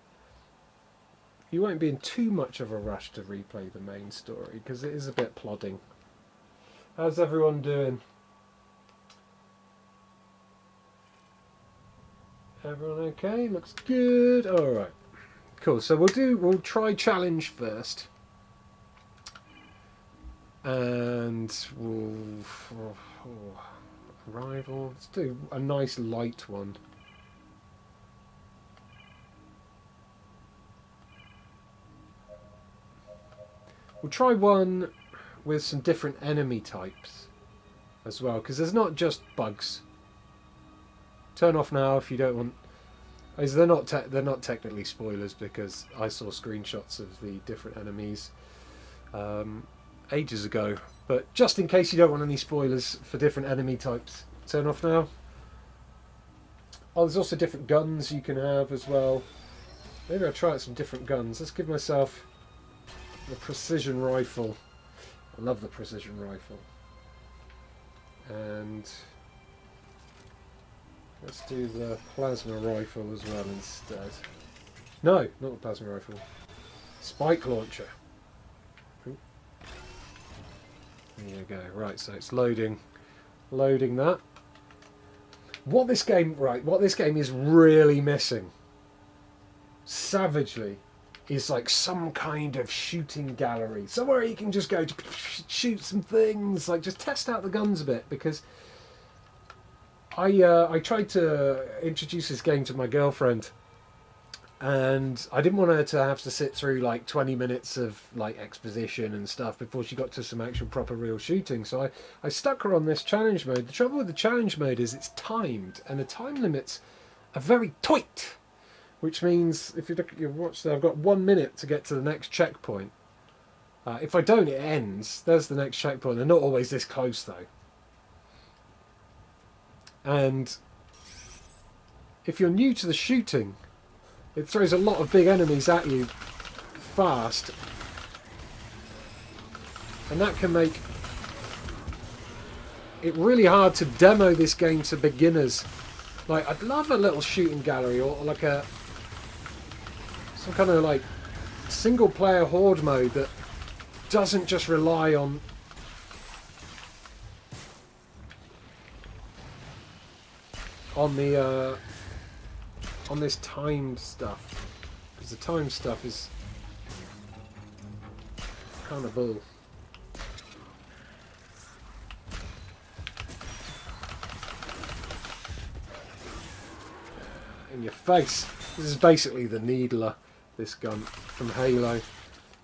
you won't be in too much of a rush to replay the main story, because it is a bit plodding. How's everyone doing? Everyone okay? Looks good. All right, cool. So we'll try challenge first, and arrival. Let's do a nice light one. We'll try one with some different enemy types as well, because there's not just bugs. Turn off now if you don't want. They're not technically spoilers, because I saw screenshots of the different enemies ages ago. But just in case you don't want any spoilers for different enemy types, turn off now. Oh, there's also different guns you can have as well. Maybe I'll try out some different guns. Let's give myself the precision rifle. I love the precision rifle. And let's do the plasma rifle as well instead. No, not the plasma rifle. Spike launcher. Ooh. There you go. Right, so it's loading that. What this game is really missing, savagely, is like some kind of shooting gallery. Somewhere you can just go to shoot some things, like just test out the guns a bit, because I tried to introduce this game to my girlfriend, and I didn't want her to have to sit through like 20 minutes of like exposition and stuff before she got to some actual proper real shooting. So I stuck her on this challenge mode. The trouble with the challenge mode is it's timed, and the time limits are very tight, which means if you look at your watch there, I've got 1 minute to get to the next checkpoint. If I don't, it ends. There's the next checkpoint. They're not always this close though. And if you're new to the shooting, it throws a lot of big enemies at you fast, and that can make it really hard to demo this game to beginners. Like, I'd love a little shooting gallery, or like some kind of like single player horde mode that doesn't just rely on this time stuff, because the time stuff is kind of bull. In your face. This is basically the needler, this gun from Halo.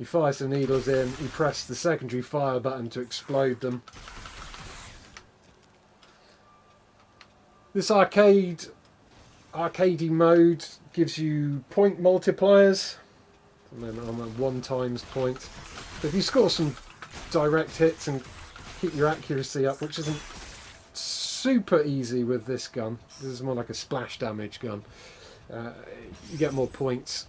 You fire some needles in, you press the secondary fire button to explode them. This arcadey mode gives you point multipliers, and then I'm at 1 times point. But if you score some direct hits and keep your accuracy up, which isn't super easy with this gun, this is more like a splash damage gun, you get more points.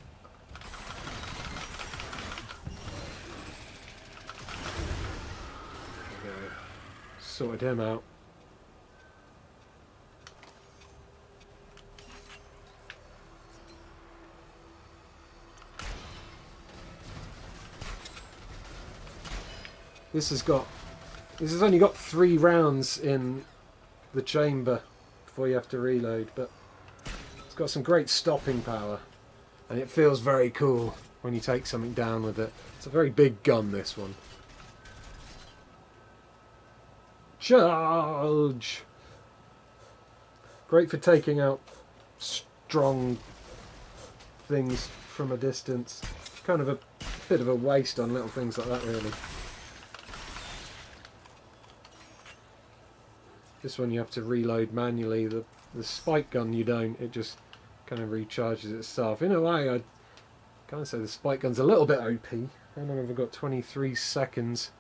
There we go. Sorted him out. This has only got 3 rounds in the chamber before you have to reload, but it's got some great stopping power, and it feels very cool when you take something down with it. It's a very big gun, this one. Charge! Great for taking out strong things from a distance. Kind of a bit of a waste on little things like that, really. This one you have to reload manually. The spike gun you don't. It just kind of recharges itself. In a way, I'd kind of say the spike gun's a little bit OP. How long have I got? 23 seconds.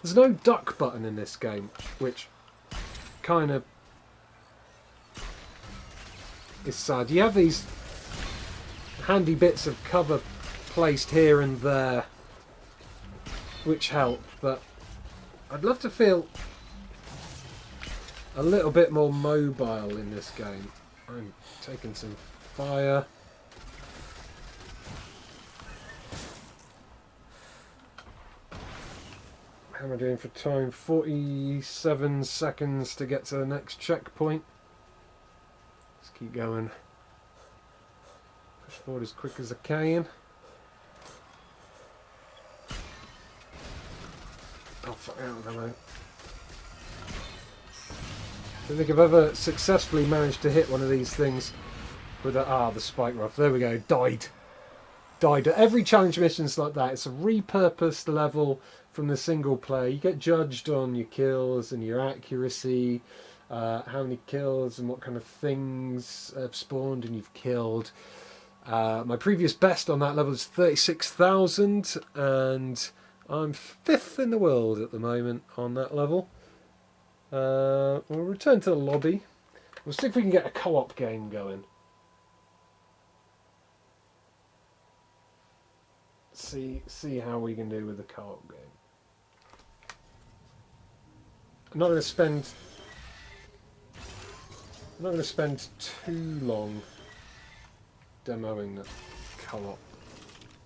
There's no duck button in this game, which kind of is sad. You have these handy bits of cover placed here and there, which help, but I'd love to feel a little bit more mobile in this game. I'm taking some fire. How am I doing for time? 47 seconds to get to the next checkpoint. Let's keep going. Push forward as quick as I can. Oh, fuck out of the way. I don't think I've ever successfully managed to hit one of these things with the spike rough. There we go. Died. Every challenge mission's like that. It's a repurposed level from the single player. You get judged on your kills and your accuracy, how many kills and what kind of things have spawned and you've killed. My previous best on that level is 36,000, and I'm 5th in the world at the moment on that level. We'll return to the lobby. We'll see if we can get a co-op game going. See how we can do with the co-op game. I'm not going to spend too long demoing the co-op,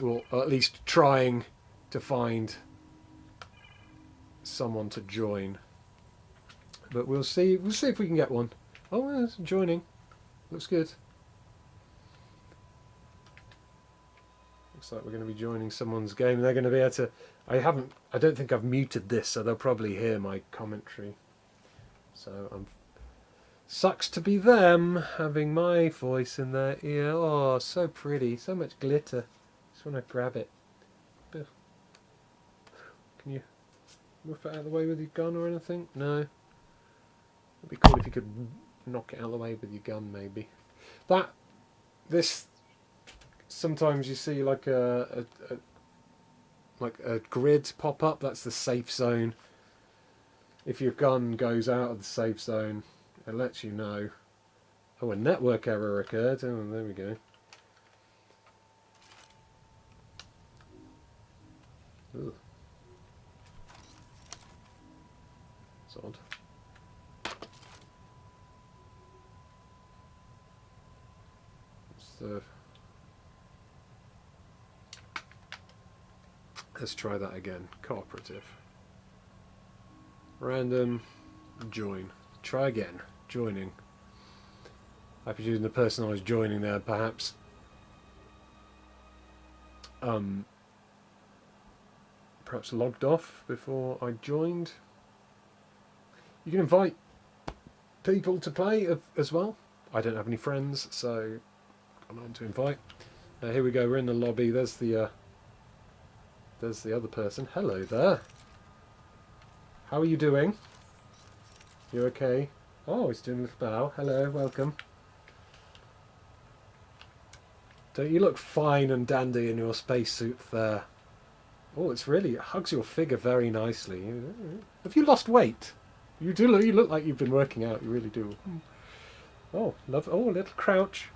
or at least trying to find someone to join. But we'll see. We'll see if we can get one. Oh, it's joining. Looks good. Looks like we're going to be joining someone's game. They're going to be able to. I don't think I've muted this, so they'll probably hear my commentary. So sucks to be them having my voice in their ear. Oh, so pretty, so much glitter. Just want to grab it. Can you whip it out of the way with your gun or anything? No. It'd be cool if you could knock it out of the way with your gun, maybe. This. Sometimes you see like a grid pop up. That's the safe zone. If your gun goes out of the safe zone, it lets you know. Oh, a network error occurred. Oh, there we go. Ugh. It's odd. Let's try that again. Cooperative. Random. Join. Try again. Joining. I presume the person I was joining there perhaps perhaps logged off before I joined. You can invite people to play as well. I don't have any friends, so I'm not to invite. Here we go. We're in the lobby. There's the other person. Hello there. How are you doing? You okay? Oh, he's doing a little bow. Hello, welcome. Don't you look fine and dandy in your spacesuit there? Oh, it hugs your figure very nicely. Have you lost weight? You look like you've been working out. You really do. Oh, a little crouch.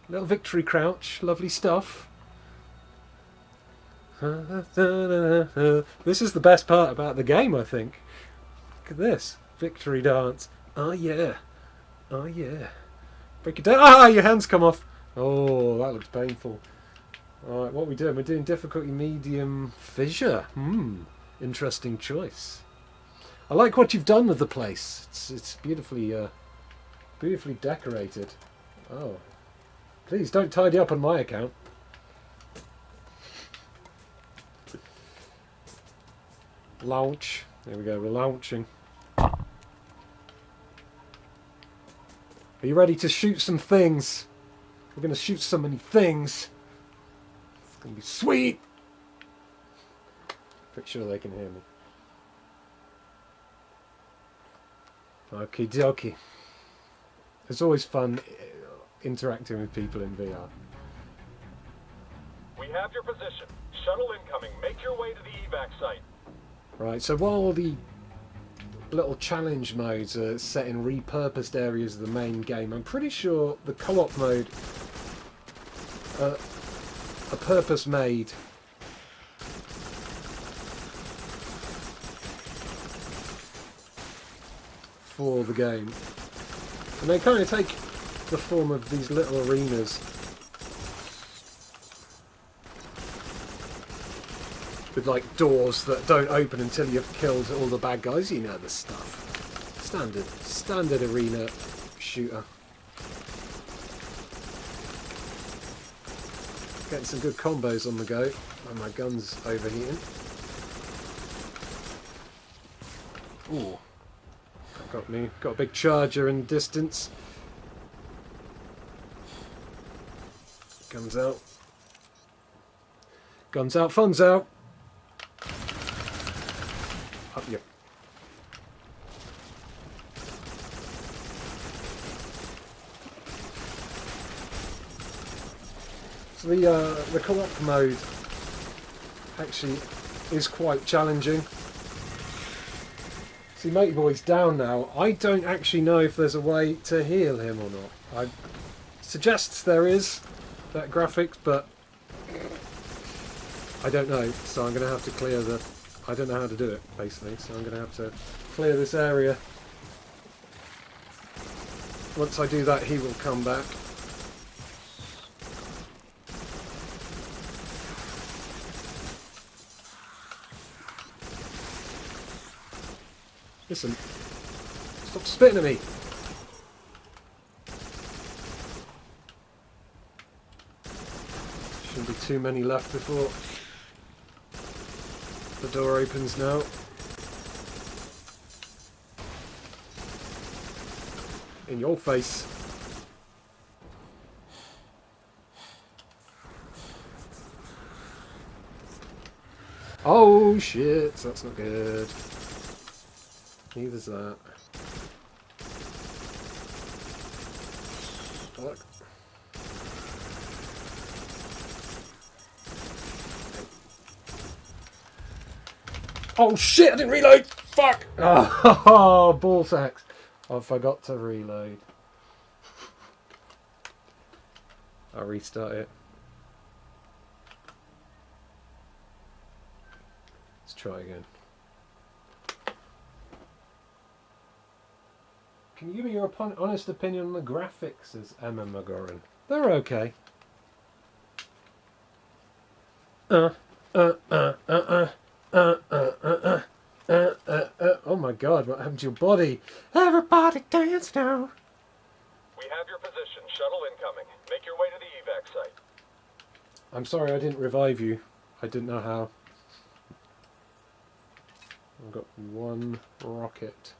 Little victory crouch. Lovely stuff. This is the best part about the game, I think. Look at this. Victory dance. Oh yeah. Oh yeah. Break it down. Ah, your hands come off. Oh, that looks painful. Alright, what are we doing? We're doing difficulty medium fissure. Interesting choice. I like what you've done with the place. It's beautifully decorated. Oh. Please don't tidy up on my account. Launch. There we go, we're launching. Are you ready to shoot some things? We're going to shoot so many things. It's going to be sweet. Pretty sure they can hear me. Okie dokie. It's always fun interacting with people in VR. We have your position. Shuttle incoming. Make your way to the evac site. Right, so while the little challenge modes are set in repurposed areas of the main game, I'm pretty sure the co-op mode are purpose made for the game. And they kind of take the form of these little arenas with like doors that don't open until you've killed all the bad guys. You know the stuff. Standard arena shooter. Getting some good combos on the go. And my gun's overheating. Ooh. Got a big charger in the distance. Guns out. Guns out, fun's out. Up you. So the co-op mode actually is quite challenging. See, Matey Boy's down now. I don't actually know if there's a way to heal him or not. I suggests there is, that graphics, but I don't know. So I'm going to have to clear the... I don't know how to do it, basically. So I'm going to have to clear this area. Once I do that, he will come back. Listen, stop spitting at me. Shouldn't be too many left before the door opens now. In your face. Oh shit, that's not good. Neither's that. Fuck. Oh shit, I didn't reload! Fuck! Oh, ball sacks. I forgot to reload. I'll restart it. Let's try again. Can you give me your honest opinion on the graphics as Emma McGoran? They're okay. Oh my god, what happened to your body? Everybody dance now. We have your position. Shuttle incoming. Make your way to the evac site. I'm sorry I didn't revive you. I didn't know how. I've got one rocket.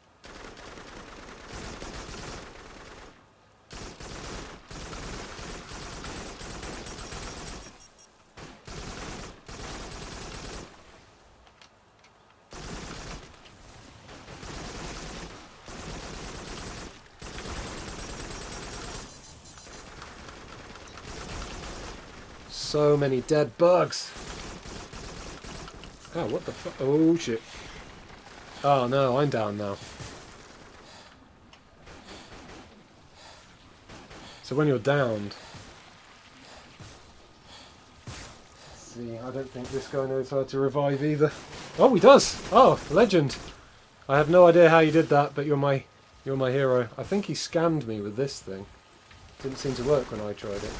So many dead bugs. Oh, what the fuck? Oh, shit. Oh, no, I'm down now. So when you're downed... See, I don't think this guy knows how to revive either. Oh, he does! Oh, legend! I have no idea how you did that, but you're my hero. I think he scammed me with this thing. Didn't seem to work when I tried it.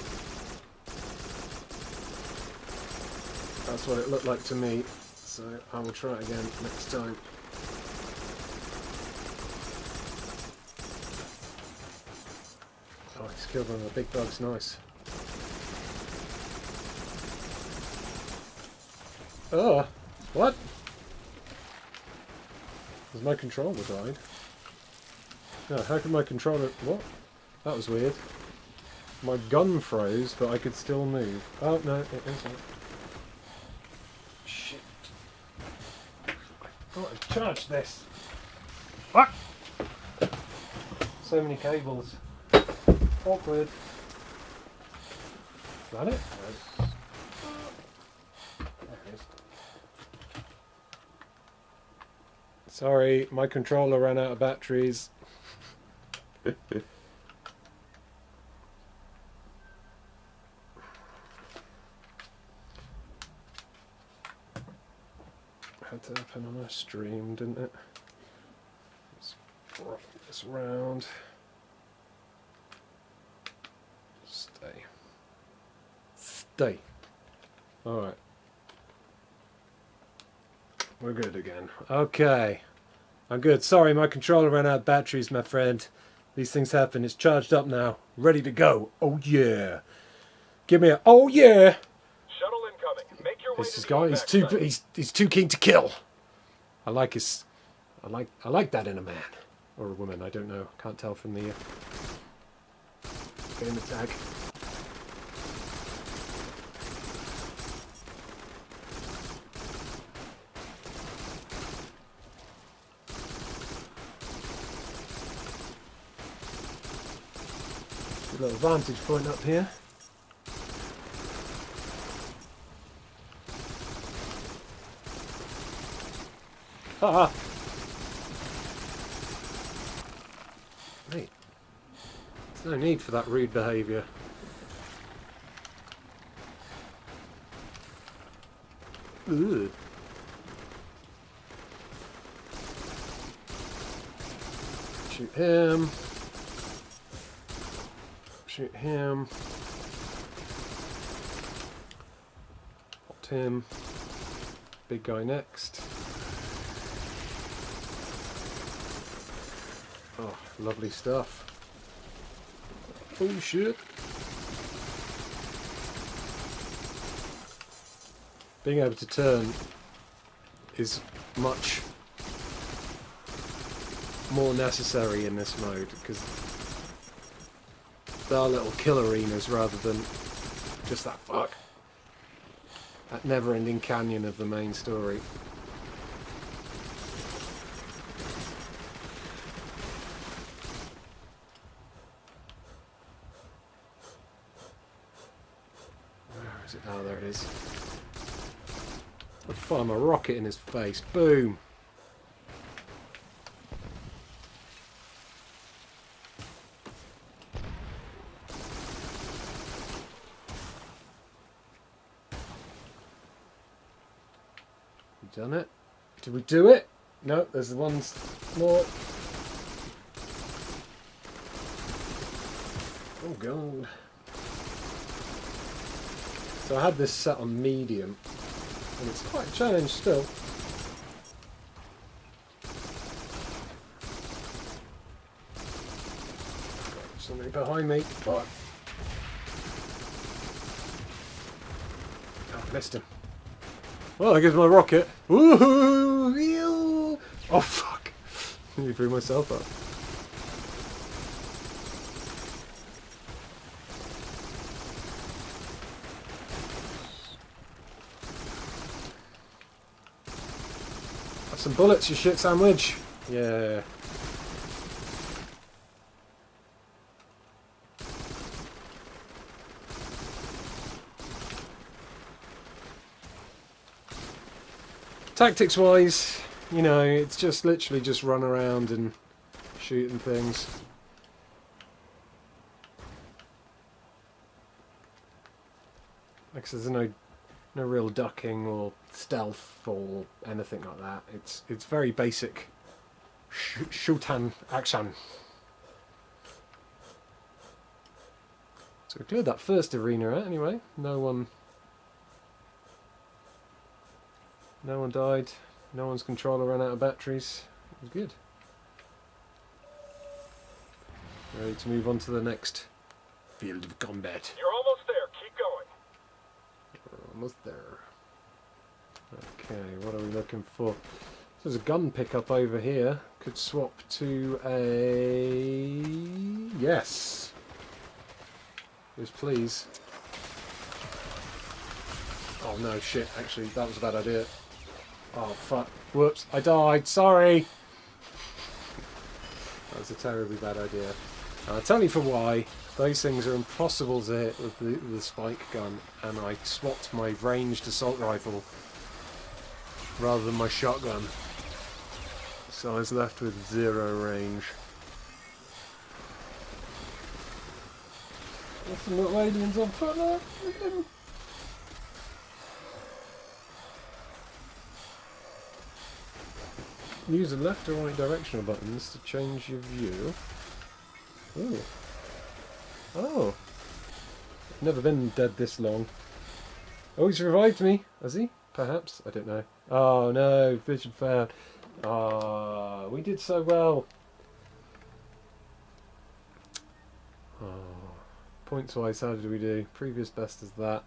That's what it looked like to me, so I will try it again next time. Oh, he's killed one of the big bugs, nice. Oh, what? Has my controller died? No, how could my controller... What? That was weird. My gun froze, but I could still move. Oh, no, it isn't. Shit. I've got to charge this. What? So many cables. Awkward. Is that it? There it is. Sorry, my controller ran out of batteries. Had to happen on a stream, didn't it? Let's rock this round. Stay. Stay. Alright. We're good again. Okay. I'm good. Sorry, my controller ran out of batteries, my friend. These things happen. It's charged up now. Ready to go. Oh yeah. Give me a oh yeah. Shuttle incoming. Make your way This to is the guy. evac site. He's too keen to kill. I like that in a man or a woman. I don't know. Can't tell from the gamer tag. Good little vantage point up here. Ah! Mate, there's no need for that rude behaviour. Ugh. Shoot him. Shoot him. Hot him. Big guy next. Oh, lovely stuff. Oh shit. Being able to turn is much more necessary in this mode because there are little kill arenas rather than just that never-ending canyon of the main story. Where is it? Oh, there it is. I'd fire my rocket in his face. Boom. We done it? Did we do it? No, there's the ones more. Oh god. So I had this set on medium, and it's quite a challenge still. Got somebody behind me. Oh, I missed him. Well, there goes my rocket. Woohoo! Oh fuck! I threw myself up. Have some bullets, you shit sandwich. Yeah. Tactics wise, you know, it's just literally just run around and shooting things. Like I said, there's no real ducking or stealth or anything like that. It's very basic shoot and action. So we cleared that first arena out anyway. No one died. No one's controller ran out of batteries. It was good. Ready to move on to the next field of combat. You're almost there. Keep going. We're almost there. Okay, what are we looking for? There's a gun pickup over here. Could swap to a... Yes. Yes, please. Oh no, shit. Actually, that was a bad idea. Oh fuck. Whoops. I died. Sorry. it's a terribly bad idea. I'll tell you for why. Those things are impossible to hit with the spike gun, and I swapped my ranged assault rifle rather than my shotgun. So I was left with 0 range. There's some little aliens on foot there. Look at them. Use the left or right directional buttons to change your view. Ooh. Oh. I've never been dead this long. Oh, he's revived me. Has he? Perhaps? I don't know. Oh no, vision failed. Ah, we did so well. Oh. Points wise, how did we do? Previous best is that.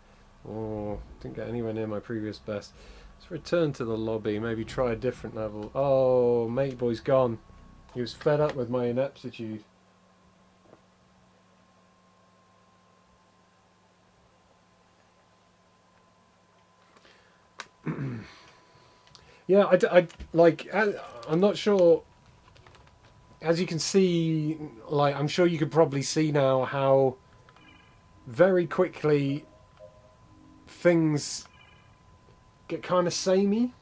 Oh, didn't get anywhere near my previous best. Let's return to the lobby, maybe try a different level. Oh, mate boy's gone. He was fed up with my ineptitude. Yeah, I'm not sure. As you can see, like, I'm sure you could probably see now how very quickly things get kind of samey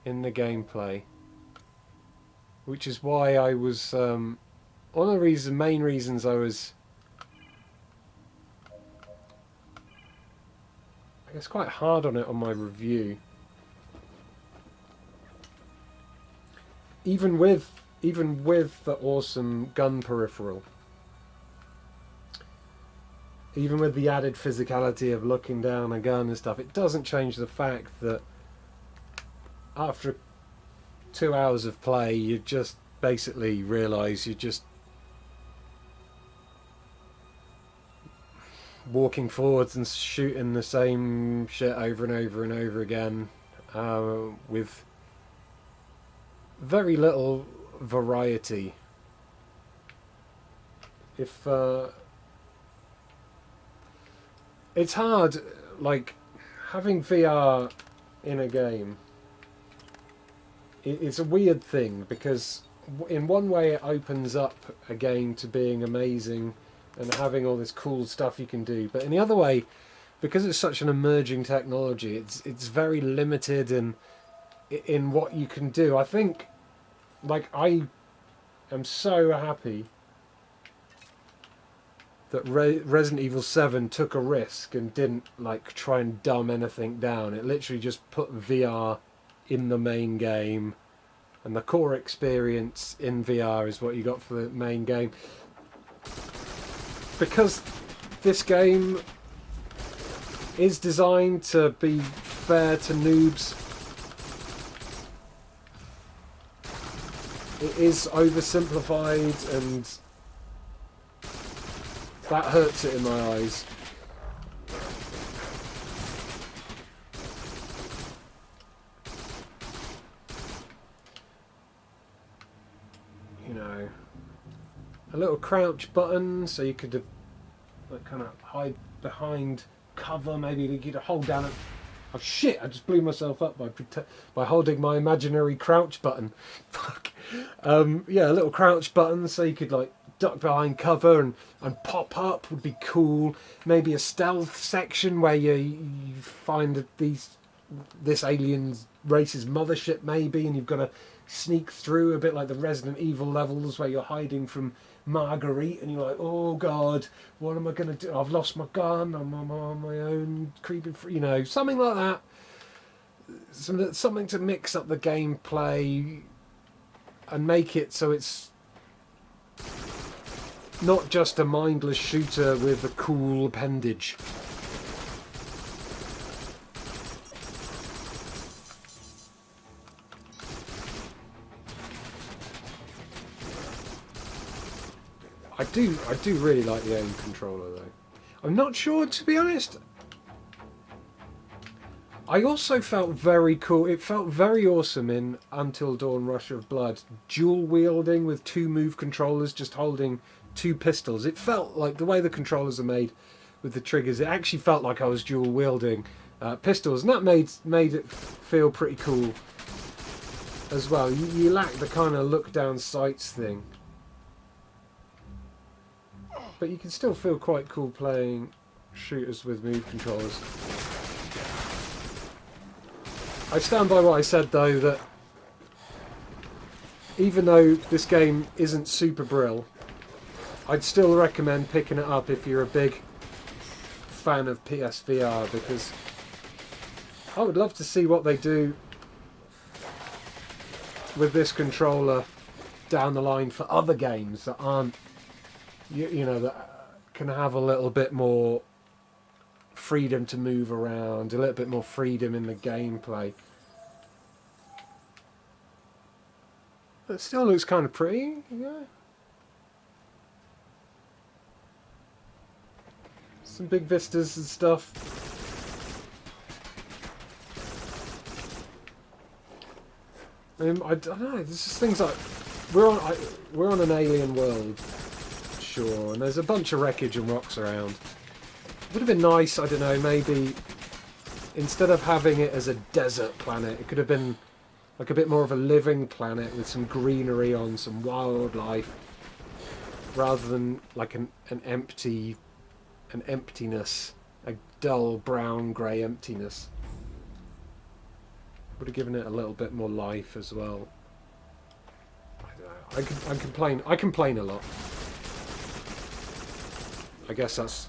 in the gameplay, which is why I was one of the main reasons I was, I guess, quite hard on it on my review. Even with the awesome gun peripheral, even with the added physicality of looking down a gun and stuff, it doesn't change the fact that after 2 hours of play, you just basically realise you're just walking forwards and shooting the same shit over and over and over again, with very little variety. If it's hard, like, having VR in a game, it's a weird thing, because in one way it opens up a game to being amazing and having all this cool stuff you can do, but in the other way, because it's such an emerging technology, it's very limited in what you can do. I think, like, I am so happy that Resident Evil 7 took a risk and didn't, like, try and dumb anything down. It literally just put VR in the main game, and the core experience in VR is what you got for the main game. Because this game is designed to be fair to noobs, it is oversimplified, and that hurts it in my eyes. You know, a little crouch button so you could, like, kind of hide behind cover. Maybe you could hold down it. Oh shit! I just blew myself up by holding my imaginary crouch button. Fuck. Yeah, a little crouch button so you could, like, duck behind cover and pop up would be cool. Maybe a stealth section where you find this alien race's mothership maybe, and you've got to sneak through, a bit like the Resident Evil levels where you're hiding from Marguerite and you're like, oh god, what am I going to do? I've lost my gun, I'm on my own, creeping through, you know, something like that. Something to mix up the gameplay and make it so it's not just a mindless shooter with a cool appendage. I do really like the aim controller though. I'm not sure, to be honest. I also felt very cool. It felt very awesome in Until Dawn Rush of Blood, dual wielding with 2 move controllers, just holding 2 pistols. It felt like the way the controllers are made with the triggers. It actually felt like I was dual wielding pistols, and that made it feel pretty cool. as well. You lack the kind of look down sights thing. But you can still feel quite cool playing shooters with move controllers. I stand by what I said though, that even though this game isn't super brill, I'd still recommend picking it up if you're a big fan of PSVR, because I would love to see what they do with this controller down the line for other games that aren't, you know, that can have a little bit more freedom to move around, a little bit more freedom in the gameplay. It still looks kind of pretty, yeah. Some big vistas and stuff. I don't know. There's just things like we're on an alien world, sure, and there's a bunch of wreckage and rocks around. It would have been nice, I don't know, maybe instead of having it as a desert planet, it could have been like a bit more of a living planet with some greenery on, some wildlife, rather than like an emptiness, a dull brown grey emptiness. Would have given it a little bit more life as well. I don't know. I complain a lot. I guess that's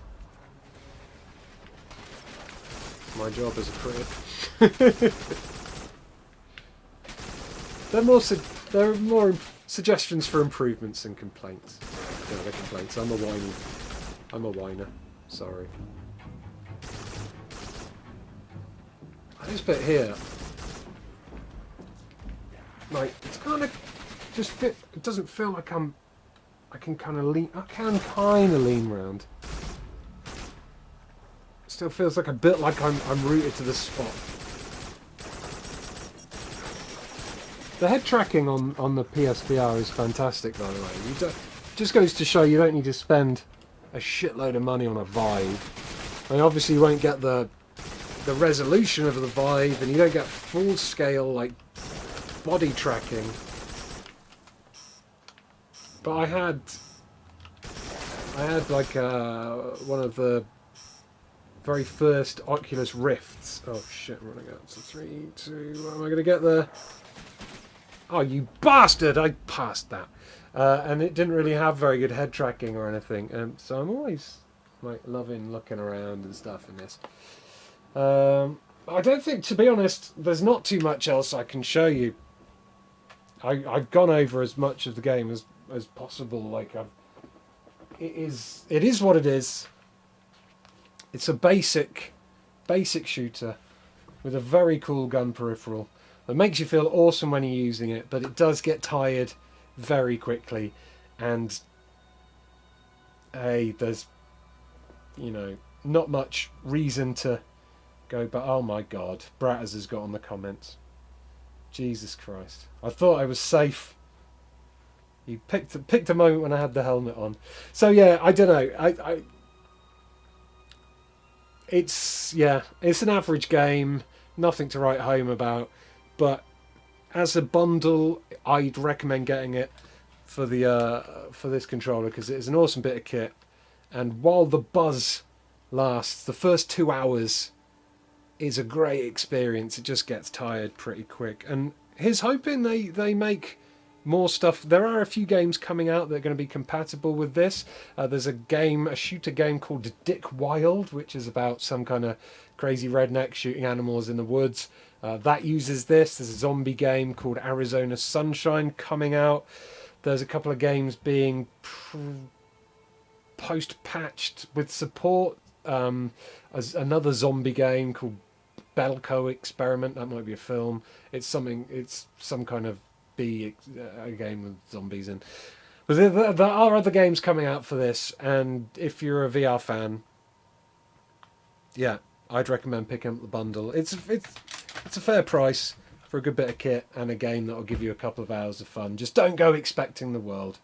my job as a critic. There are more suggestions for improvements than complaints. Yeah, they're complaints. I'm a whiner. Sorry. This bit here, like, it's kind of just fit. It doesn't feel like I can kind of lean round. It still feels like a bit like I'm rooted to the spot. The head tracking on the PSVR is fantastic, by the way. Just goes to show you don't need to spend a shitload of money on a Vive. I mean, obviously you won't get the resolution of the Vive, and you don't get full scale like body tracking. But I had like one of the very first Oculus Rifts. Oh shit, I'm running out. So 3, 2, am I going to get there? Oh, you bastard! I passed that. And it didn't really have very good head tracking or anything. So I'm always like loving looking around and stuff in this. I don't think, to be honest, there's not too much else I can show you. I've gone over as much of the game as possible. Like it is what it is. It's a basic shooter with a very cool gun peripheral. It makes you feel awesome when you're using it, but it does get tired very quickly. And hey, there's, you know, not much reason to go, but oh my god, Bratters has got on the comments. Jesus Christ. I thought I was safe. You picked a moment when I had the helmet on. So yeah, I don't know. It's an average game, nothing to write home about. But as a bundle, I'd recommend getting it for this controller, because it is an awesome bit of kit. And while the buzz lasts, the first 2 hours is a great experience. It just gets tired pretty quick. And here's hoping they make more stuff. There are a few games coming out that are going to be compatible with this. There's a shooter game called Dick Wild, which is about some kind of crazy redneck shooting animals in the woods. That uses this. There's a zombie game called Arizona Sunshine coming out. There's a couple of games being post-patched with support. As another zombie game called Belko Experiment. That might be a film. It's some kind of a game with zombies in. But there are other games coming out for this, and if you're a VR fan, yeah, I'd recommend picking up the bundle. It's a fair price for a good bit of kit and a game that will give you a couple of hours of fun. Just don't go expecting the world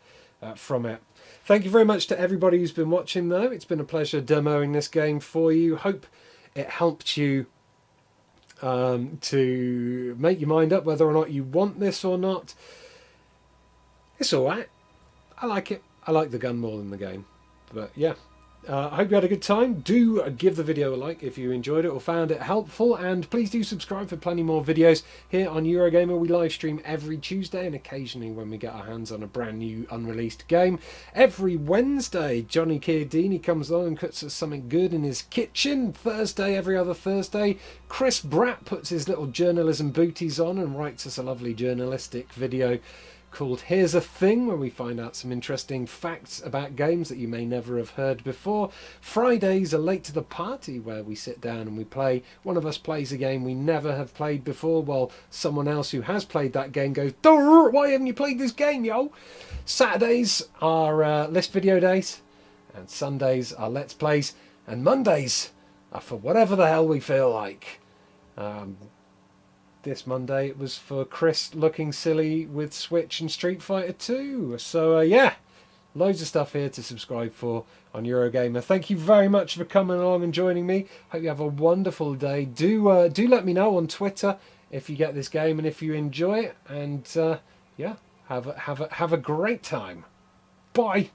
from it. Thank you very much to everybody who's been watching, though. It's been a pleasure demoing this game for you. Hope it helped you to make your mind up whether or not you want this or not. It's alright. I like it. I like the gun more than the game. But yeah, I hope you had a good time. Do give the video a like if you enjoyed it or found it helpful, and please do subscribe for plenty more videos here on Eurogamer. We live stream every Tuesday and occasionally when we get our hands on a brand new unreleased game. Every Wednesday, Johnny Chiodini comes along and cooks us something good in his kitchen. Thursday, every other Thursday, Chris Bratt puts his little journalism booties on and writes us a lovely journalistic video called Here's a Thing, where we find out some interesting facts about games that you may never have heard before. Fridays are late to the party, where we sit down and we play. One of us plays a game we never have played before, while someone else who has played that game goes, "Durr, why haven't you played this game, yo?" Saturdays are list video days, and Sundays are Let's Plays, and Mondays are for whatever the hell we feel like. This Monday it was for Chris looking silly with Switch and Street Fighter 2. So yeah, loads of stuff here to subscribe for on Eurogamer. Thank you very much for coming along and joining me. Hope you have a wonderful day. Do let me know on Twitter if you get this game and if you enjoy it. And yeah, have a great time. Bye.